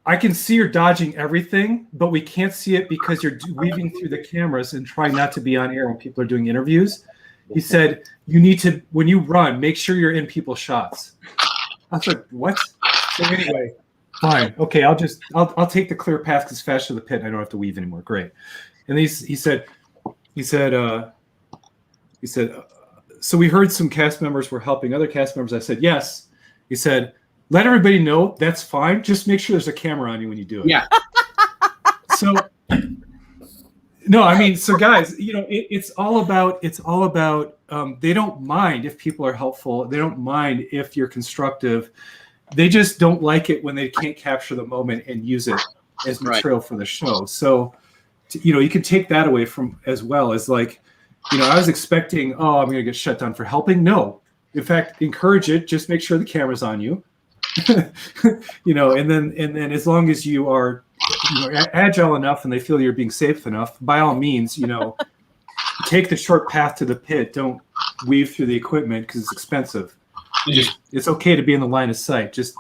I can see you're dodging everything, but we can't see it because you're weaving through the cameras and trying not to be on air when people are doing interviews. He said, you need to, when you run, make sure you're in people's shots. I was like, what? So anyway, fine. Okay, I'll take the clear path because it's faster to the pit and I don't have to weave anymore. Great. And he said, so we heard some cast members were helping other cast members. I said, yes. He said, let everybody know that's fine. Just make sure there's a camera on you when you do it. Yeah. So, no, I mean, so guys, you know, it's all about. They don't mind if people are helpful. They don't mind if you're constructive. They just don't like it when they can't capture the moment and use it as material for the show. So, you know, you can take that away from as well as, like, you know, I was expecting, oh, I'm going to get shut down for helping. No, in fact, encourage it. Just make sure the camera's on you. You know, and then as long as you are, you know, agile enough and they feel you're being safe enough, by all means, you know, take the short path to the pit. Don't weave through the equipment because it's expensive. It's okay to be in the line of sight. Just,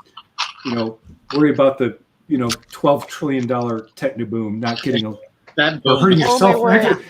you know, worry about the, you know, $12 trillion technoboom not getting or hurting yourself.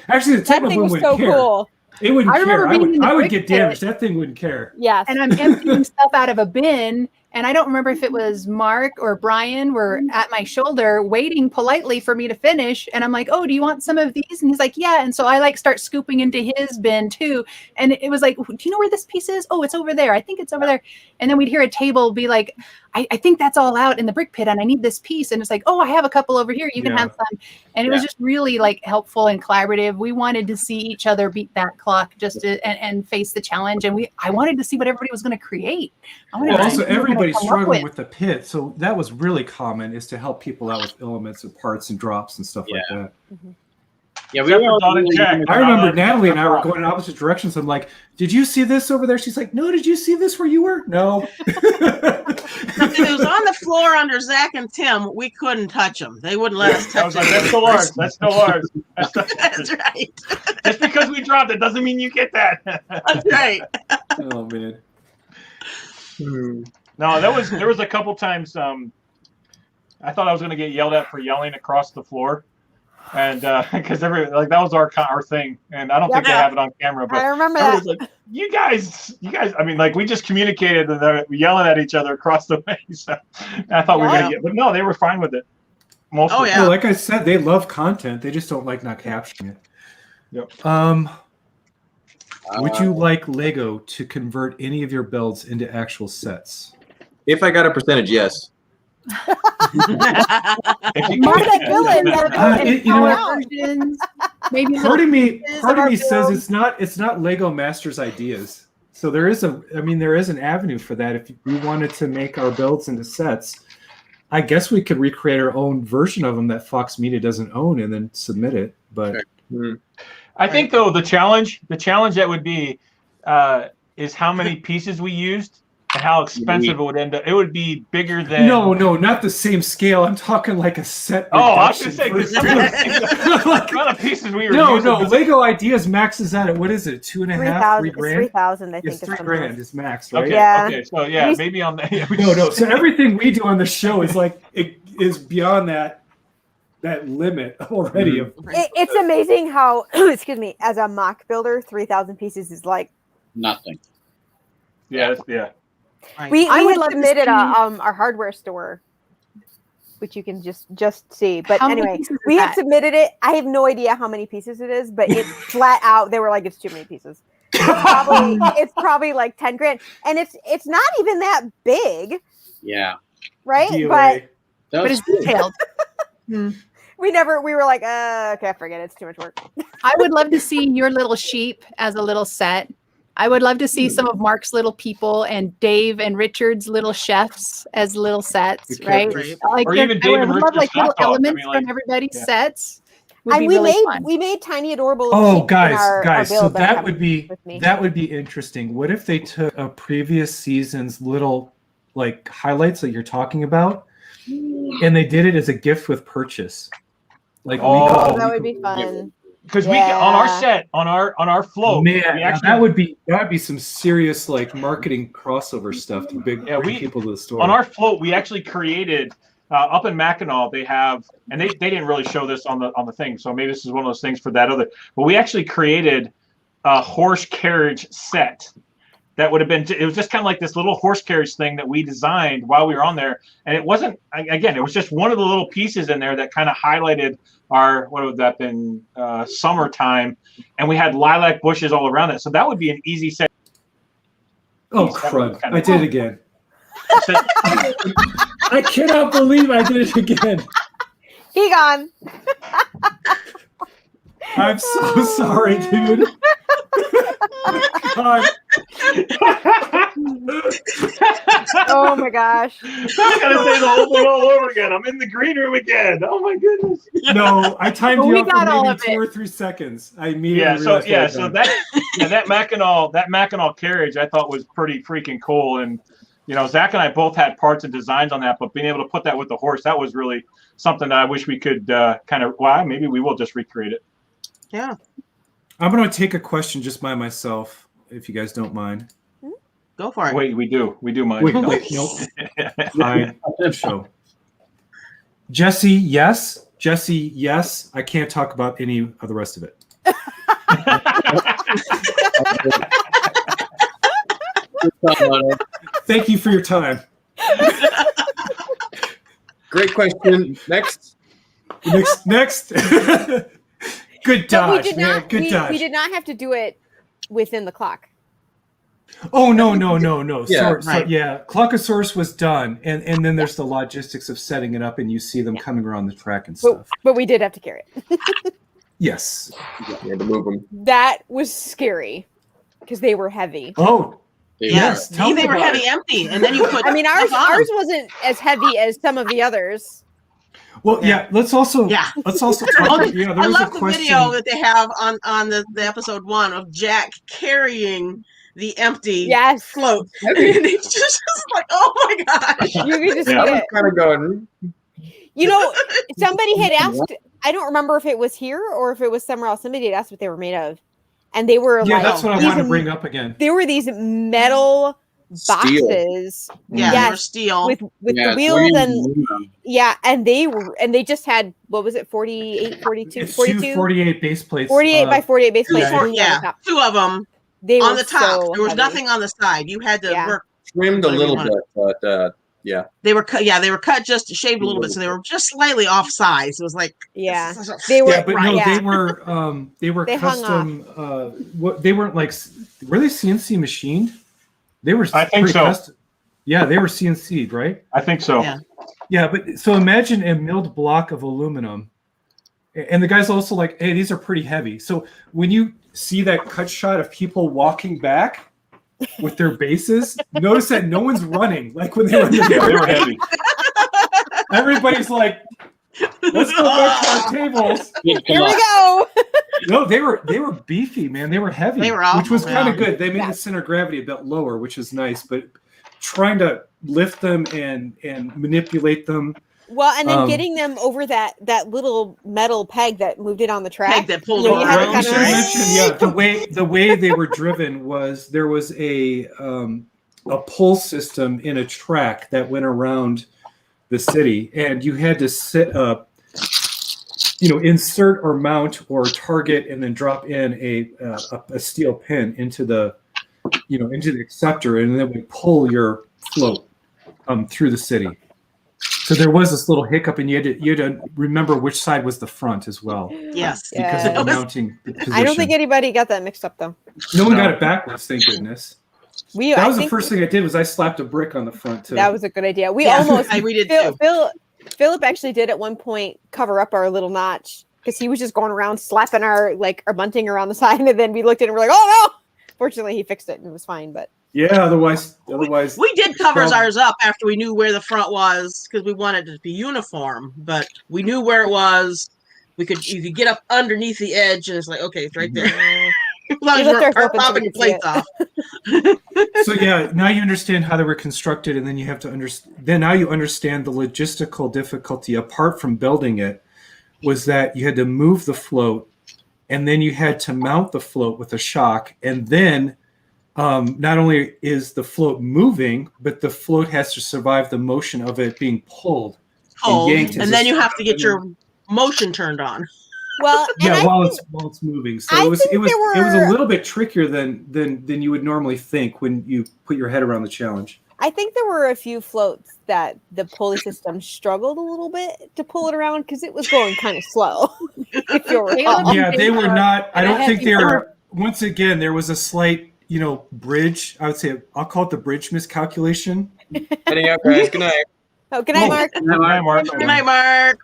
Actually, the technoboom wouldn't care. Cool. It wouldn't care. I would get pit. damaged. That thing wouldn't care. Yes. And I'm emptying stuff out of a bin. And I don't remember if it was Mark or Brian were at my shoulder waiting politely for me to finish. And I'm like, oh, do you want some of these? And he's like, yeah. And so I like start scooping into his bin too. And it was like, do you know where this piece is? Oh, it's over there. I think it's over there. And then we'd hear a table be like, I think that's all out in the brick pit and I need this piece. And it's like, oh, I have a couple over here. You can have some. And it was just really like helpful and collaborative. We wanted to see each other beat that clock just to, and face the challenge. And I wanted to see what everybody was going to create. Also, everybody's struggling with the pit. So that was really common, is to help people out with elements and parts and drops and stuff like that. Mm-hmm. Yeah, we were all really I remember Natalie and I were going in opposite directions. I'm like, did you see this over there? She's like, no, did you see this where you were? No. If it was on the floor under Zach and Tim, we couldn't touch them. They wouldn't let us touch them. That's still ours. That's still ours. That's right. Just because we dropped it doesn't mean you get that. That's right. Oh, man. No, there was a couple times I thought I was going to get yelled at for yelling across the floor. And because that was our thing, and I don't think they have it on camera, but I remember everyone's that. like, you guys, I mean, like we just communicated and they're yelling at each other across the way. So I thought we were gonna get, but no, they were fine with it. Mostly. Oh, yeah. Well, like I said, they love content. They just don't like not capturing it. Yep. Would you like Lego to convert any of your builds into actual sets? If I got a percentage, yes. Maybe part of me says it's not Lego Masters ideas. So there is an avenue for that. If we wanted to make our builds into sets, I guess we could recreate our own version of them that Fox Media doesn't own and then submit it. But I think though the challenge that would be is how many pieces we used and how expensive it would end up. It would be bigger than no, not the same scale. I'm talking like a set. Oh, I was gonna say because some of the amount of pieces we were using. No, Lego Ideas maxes out at what is it? 2.5, $3 grand? 3,000, I think. It's $3,000 is max, right? Okay, Yeah. okay, so yeah, maybe on that. No. So everything we do on the show is like it is beyond that limit already. It's amazing how, excuse me, as a mock builder, 3,000 pieces is like nothing. Yeah. We would had love to submitted see- our hardware store, which you can just see. But How many anyway, pieces is we had that? submitted it. I have no idea how many pieces it is, but it's flat out. They were like, it's too many pieces. It's probably like 10 grand, and it's not even that big, Yeah. right? DOA. But it's detailed. We were like, okay, forget it. It's too much work. I would love to see your little sheep as a little set. I would love to see some of Mark's little people and Dave and Richard's little chefs as little sets, right? Like Or even I Dave and would love Richard's like little hot dogs. I elements mean, like, from everybody's yeah. sets. Would And be we really fun. made tiny adorable. Oh, sheep in guys, our so build that come would be with me. interesting. What if they took a previous season's little like highlights that you're talking about, and they did it as a gift with purchase? Like that would be fun. Because we on our set on our float, man, we actually, that would be some serious like marketing crossover stuff to bring people to the store. on our float we actually created up in Mackinac. They have, and they didn't really show this on the thing, so maybe this is one of those things for that other. But we actually created a horse carriage set that would have been. It was just kind of like this little horse carriage thing that we designed while we were on there, and it wasn't. Again, it was just one of the little pieces in there that kind of highlighted our, what would that been, summertime, and we had lilac bushes all around it. So that would be an easy set. Oh crud! I did it again. I cannot believe I did it again. He gone. I'm so sorry, dude. God. Oh my gosh. I gotta say the whole thing all over again. I'm in the green room again. Oh my goodness. No, I timed Well, you we out got all for of maybe it. 2 or 3 seconds. I immediately realized So that Mackinac carriage I thought was pretty freaking cool. And Zach and I both had parts and designs on that, but being able to put that with the horse, that was really something that I wish we could maybe we will just recreate it. Yeah. I'm going to take a question just by myself, if you guys don't mind. Go for it. Wait, we do mind. Wait, nope. I show. Jesse, yes. Jesse, yes. I can't talk about any of the rest of it. Thank you for your time. Great question. Next. Good dodge, man. Good dodge. We did not have to do it within the clock. Oh no. Yeah, Clockosaurus was done, and then there's the logistics of setting it up, and you see them coming around the track and stuff. But we did have to carry it. Yes. You had to move them. That was scary because they were heavy. Oh. Yes. Tell me They were about heavy it. empty, and then you put. I mean, ours stuff on 'em. wasn't as heavy as some of the others. Well, yeah. Let's also Yeah. talk. Yeah, there I was love a the question. video that they have on the episode 1 of Jack carrying the empty float. And it's just like, oh my gosh. You can just I get was it. kind of going. Somebody had asked, I don't remember if it was here or if it was somewhere else. Somebody had asked what they were made of. And they were Yeah, like, that's what I want to bring up again. There were these metal boxes. Yeah, they were steel with the wheels and they just had, what was it, 48, 42, It's 42? 48 base plates. 48 by 48 base plates. Yeah, two of them. They on were the top. so There was heavy. nothing on the side. You had to work. Trimmed a little bit, but yeah. They were cut. Yeah, they were cut just shaved a little bit, so they were just slightly off size. It was like they were. Yeah, but no, they were They hung custom. What they weren't like? Were they CNC machined? They were. I think so. Custom. Yeah, they were CNC'd, right? I think so. Yeah, but so imagine a milled block of aluminum, and the guy's also like, "Hey, these are pretty heavy." So when you see that cut shot of people walking back with their bases, notice that no one's running like when they were in the they were heavy. Everybody's like, let's go back to our tables. Here we go. No, they were beefy, man. They were heavy, They were awful, which was kind of yeah. good. They made the center of gravity a bit lower, which is nice, but trying to lift them and manipulate them. Well, and then getting them over that little metal peg that moved it on the track. Peg that pulled you over. had to You kind should of mention, the way they were driven was there was a pull system in a track that went around the city, and you had to sit up, insert or mount or target, and then drop in a steel pin into the acceptor, and then it would pull your float through the city. So there was this little hiccup, and you had to remember which side was the front as well. Yes, because of the mounting position. I don't think anybody got that mixed up though. No one got it backwards, thank goodness. That I was the think first thing I did was I slapped a brick on the front too. that was a good idea. We did too. Philip actually did at one point cover up our little notch because he was just going around slapping our bunting around the side, and then we looked at it and we're like, oh no! Fortunately, he fixed it and it was fine. But yeah, otherwise we did cover ours up after we knew where the front was because we wanted it to be uniform, but we knew where it was. You could get up underneath the edge, and it's like, okay, it's right there. As long as we're popping your plates off. So yeah, now you understand how they were constructed, and then you have to understand. Then now you understand the logistical difficulty apart from building it was that you had to move the float, and then you had to mount the float with a shock, and then not only is the float moving, but the float has to survive the motion of it being pulled and yanked. And then you have to get your motion turned on. Well, yeah, while it's moving. So it was a little bit trickier than you would normally think when you put your head around the challenge. I think there were a few floats that the pulley system struggled a little bit to pull it around because it was going kind of slow. If you recall. Yeah, they were not. I don't think they were. Once again, there was a slight, bridge. I would say I'll call it the bridge miscalculation. Heading out, guys. Good night. Oh, good night, Mark. Good night, Mark. Good night, Mark.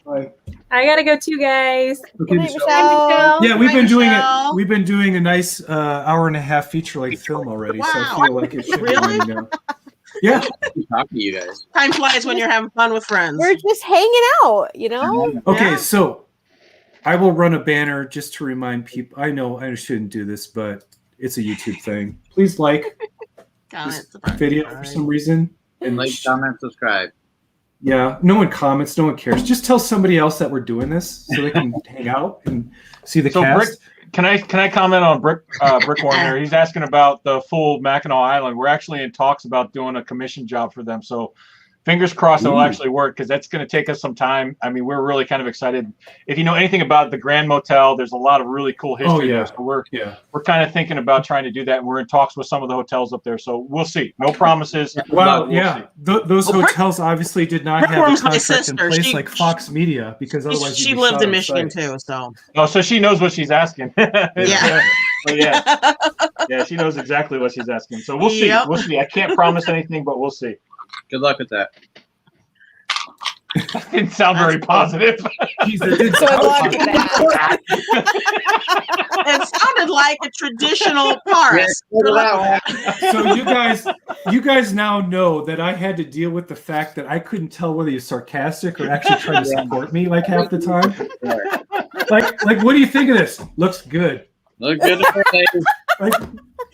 Bye. I gotta go too, guys. Okay, Good night, Michelle. Yeah, we've been doing Michelle. it. We've been doing a nice hour and a half feature-length film already, so I feel like it should Really? be now. Yeah. Talk to you guys. Time flies when you're having fun with friends. We're just hanging out, Okay, Yeah. so I will run a banner just to remind people. I know I shouldn't do this, but it's a YouTube thing. Please like this video for some reason. And like, comment, subscribe. Yeah, no one comments, no one cares. Just tell somebody else that we're doing this so they can hang out and see the cast. Brick, can I comment on Brickworm here? He's asking about the full Mackinac Island. We're actually in talks about doing a commission job for them. So fingers crossed it'll actually work because that's going to take us some time. I mean, we're really kind of excited. If you know anything about the Grand Motel, there's a lot of really cool history there. So we're kind of thinking about trying to do that. And we're in talks with some of the hotels up there. So we'll see. No promises. Well, we'll see. Those hotels obviously did not have a Brickworm's my contract in sister. place like Fox Media because otherwise She you'd be lived shot in on Michigan site. too, so. Oh, so she knows what she's asking. Yeah. Yeah, she knows exactly what she's asking. So we'll see. Yep. We'll see. I can't promise anything, but we'll see. Good luck with that. Didn't sound very positive. Jeez, it did Good sound luck positive. with that. It sounded like a traditional chorus. So you guys now know that I had to deal with the fact that I couldn't tell whether he's sarcastic or actually trying to support me like half the time. Like what do you think of this? Looks good. Look good. Like,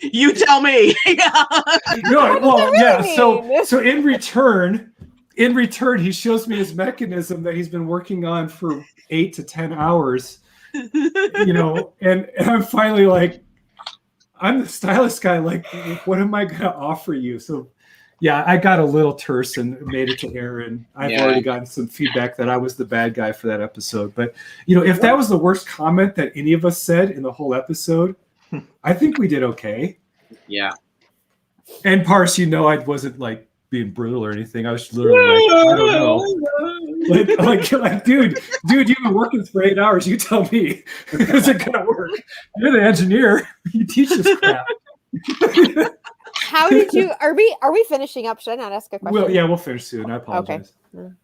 You tell me. no, well, yeah. mean? So in return, he shows me his mechanism that he's been working on for 8 to 10 hours. And I'm finally like, I'm the stylist guy. Like, what am I going to offer you? So, yeah, I got a little terse and made it to air, and I've already gotten some feedback that I was the bad guy for that episode. But, if that was the worst comment that any of us said in the whole episode, I think we did okay. Yeah. And Parse, I wasn't like being brutal or anything. I was literally like, I don't know. Like, dude, you've been working for 8 hours. You tell me, is it gonna work? You're the engineer. You teach this crap. How did you? Are we finishing up? Should I not ask a question? We'll finish soon. I apologize. Okay.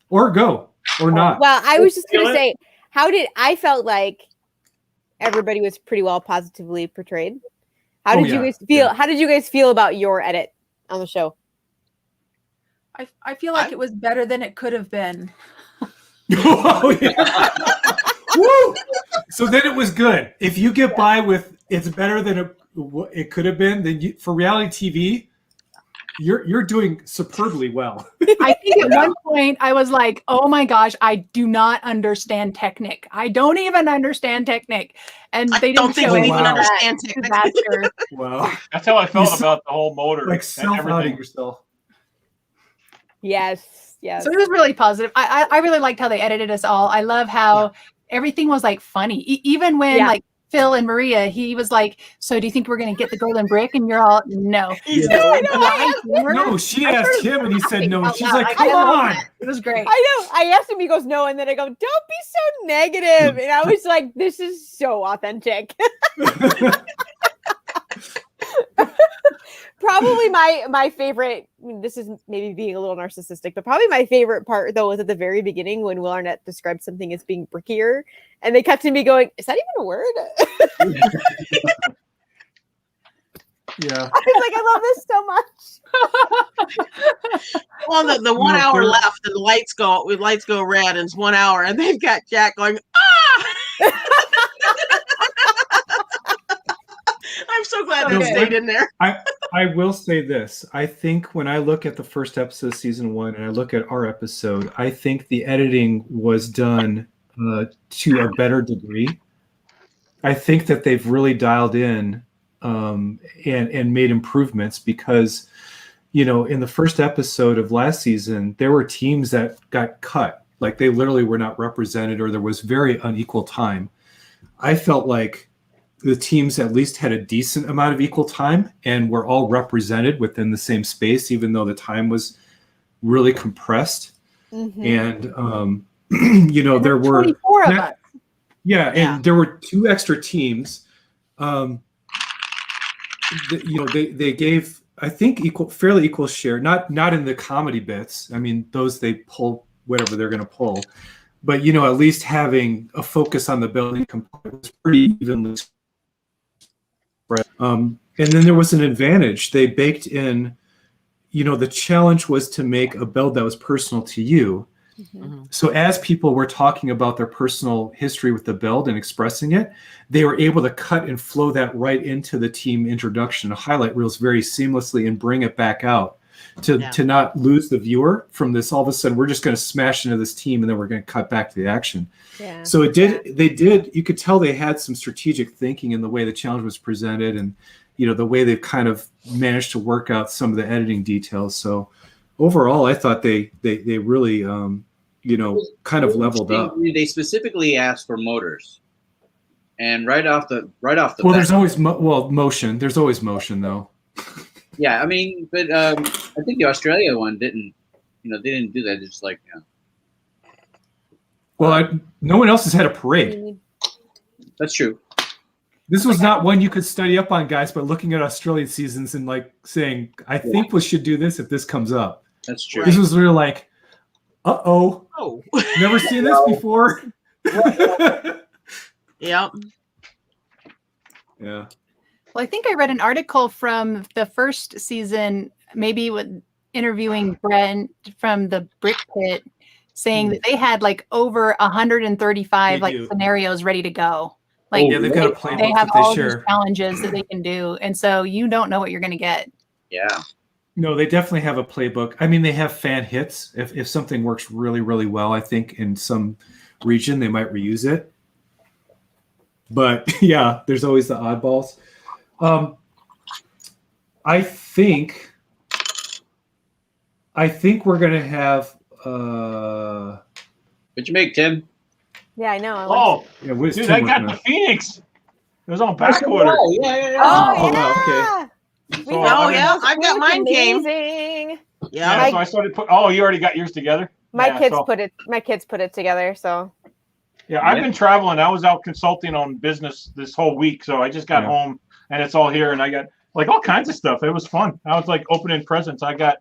Or go, or not. Well, I was just gonna say, I felt like everybody was pretty well positively portrayed. How did you guys feel? How did you guys feel about your edit on the show? I feel like it was better than it could have been. Oh, yeah. Woo! So then it was good. If you get by with it's better than it could have been, then for reality TV, you're doing superbly well. I think at one point I was like, oh my gosh, I do not understand Technic. I don't even understand Technic. And they didn't think we even understand Technic. Wow. That's how I felt about the whole motor. Like self-outing yourself. Yes. So it was really positive. I really liked how they edited us all. I love how everything was like funny. Even when like Phil and Maria, he was like, so do you think we're going to get the golden brick? And you're all, no. No, she asked him and he said no. And she's like, come on. It was great. I know. I asked him, he goes, no. And then I go, don't be so negative. And I was like, this is so authentic. Probably my favorite, this is maybe being a little narcissistic, but probably my favorite part though was at the very beginning when Will Arnett described something as being brickier, and they kept me going, is that even a word? Yeah. I was like, I love this so much. Well, the 1 hour left and the lights go red, and it's 1 hour, and they've got Jack going, ah! I'm so glad they stayed in there. I will say this. I think when I look at the first episode of season 1 and I look at our episode, I think the editing was done to a better degree. I think that they've really dialed in and made improvements because, in the first episode of last season, there were teams that got cut. Like they literally were not represented or there was very unequal time. I felt like the teams at least had a decent amount of equal time and were all represented within the same space, even though the time was really compressed. Mm-hmm. And, there were 24 of us. Yeah. And there were 2 extra teams. They gave, I think, fairly equal share, not in the comedy bits. I mean, those they pull whatever they're going to pull, but, at least having a focus on the building component was pretty evenly spread. And then there was an advantage. They baked in, the challenge was to make a build that was personal to you. Mm-hmm. So as people were talking about their personal history with the build and expressing it, they were able to cut and flow that right into the team introduction, highlight reels very seamlessly and bring it back out to not lose the viewer from this. All of a sudden, we're just going to smash into this team and then we're going to cut back to the action. Yeah. So you could tell they had some strategic thinking in the way the challenge was presented and, the way they've kind of managed to work out some of the editing details. So overall, I thought they really, kind of leveled up. They specifically asked for motors, and right off the well, there's always motion. There's always motion, though. Yeah, I mean, but I think the Australia one didn't. They didn't do that. It's just like, Well, no one else has had a parade. That's true. This was not one you could study up on, guys, but looking at Australian seasons and saying, I think we should do this if this comes up. That's true. This was really like, oh, never seen this before. Yep. Yeah. Well, I think I read an article from the first season, maybe with interviewing Brent from the Brick Pit, saying that they had like over 135 scenarios ready to go. Like they've got a playbook they have that all they these share. challenges that they can do, and so you don't know what you're going to get. Yeah. No, they definitely have a playbook. I mean, they have fan hits. If something works really, really well, I think in some region they might reuse it. But yeah, there's always the oddballs. I think we're gonna have. What'd you make, Tim? Yeah, I know. Oh, Yeah, what is dude, Tim I got working the on? Phoenix. It was on back order. Yeah. Oh, wow, okay. yeah. So, Oh, I mean, yeah, I've got mine came. Amazing. Yeah, so I started put. Oh, you already got yours together. My Yeah, kids so- put it together. So Yeah, I've been traveling. I was out consulting on business this whole week, so I just got home and it's all here, and I got like all kinds of stuff. It was fun. I was like opening presents. I got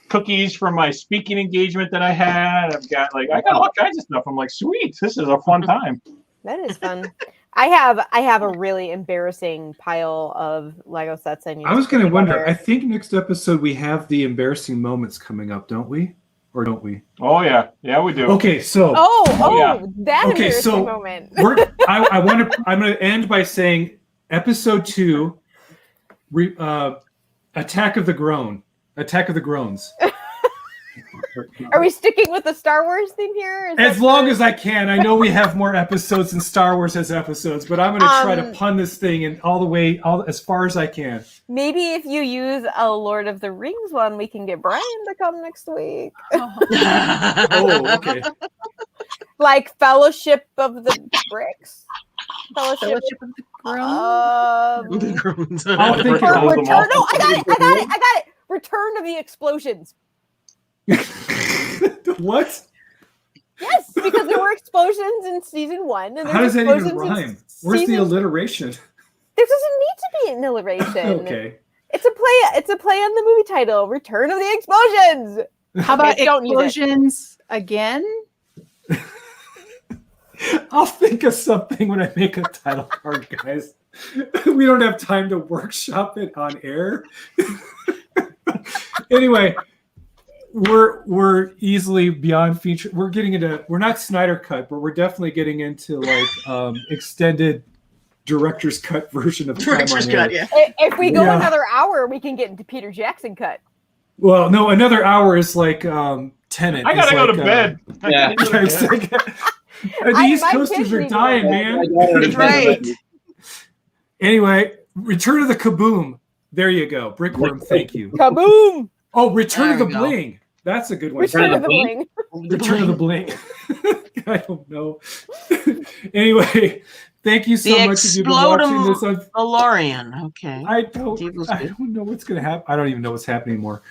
cookies from my speaking engagement that I had. I got all kinds of stuff. I'm like, sweet, this is a fun time. that is fun. I have a really embarrassing pile of Lego sets I need. I was to put gonna wonder. together. I think next episode we have the embarrassing moments coming up, don't we? Or don't we? Oh yeah, we do. Okay, so that Okay, embarrassing so moment. I'm gonna end by saying episode 2, Attack of the Groans. Are we sticking with the Star Wars theme here? As long as I can. I know we have more episodes than Star Wars has episodes, but I'm going to try to pun this thing in all the way, as far as I can. Maybe if you use a Lord of the Rings one, we can get Brian to come next week. Oh, okay. Like Fellowship of the Bricks. Fellowship of the Groans. I'll think Return. of them No, all. I got it. Return of the Explosions. What? Yes, because there were explosions in season 1, and How does that there's even explosions in rhyme? Where's the season- alliteration? There doesn't need to be an alliteration. Okay. It's a play on the movie title, Return of the Explosions. How about Okay, don't use it. explosions again? I'll think of something when I make a title card, guys. We don't have time to workshop it on air. Anyway, we're easily beyond feature. We're getting into, we're not Snyder cut, but we're definitely getting into like extended director's cut version of Director's time on cut, air. yeah. If we go Yeah. another hour, we can get into Peter Jackson cut. Well, no, another hour is like Tenet. I gotta It's go like, to bed. Yeah. it's like, the My East kids Coasters are need to dying, go man. That's right. Anyway, Return of the Kaboom. There you go. Brickworm, thank you. Kaboom! Oh, Return of There the we go. Bling. That's a good one. Return of the Bling. Return of the Bling. I don't know. Anyway, thank you so The much if you've been watching this. DeLorean. Okay. I don't know what's going to happen. I don't even know what's happening anymore.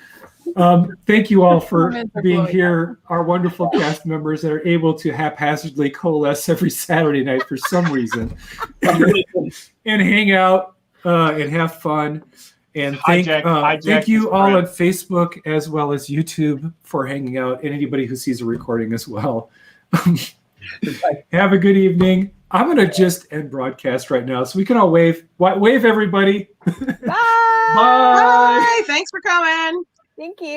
Thank you all for being here, our wonderful cast members that are able to haphazardly coalesce every Saturday night for some reason and hang out and have fun. And thank you all on Facebook as well as YouTube for hanging out, and anybody who sees a recording as well. Have a good evening. I'm going to just end broadcast right now so we can all wave. Wave, everybody. Bye. Bye. Bye. Thanks for coming. Thank you.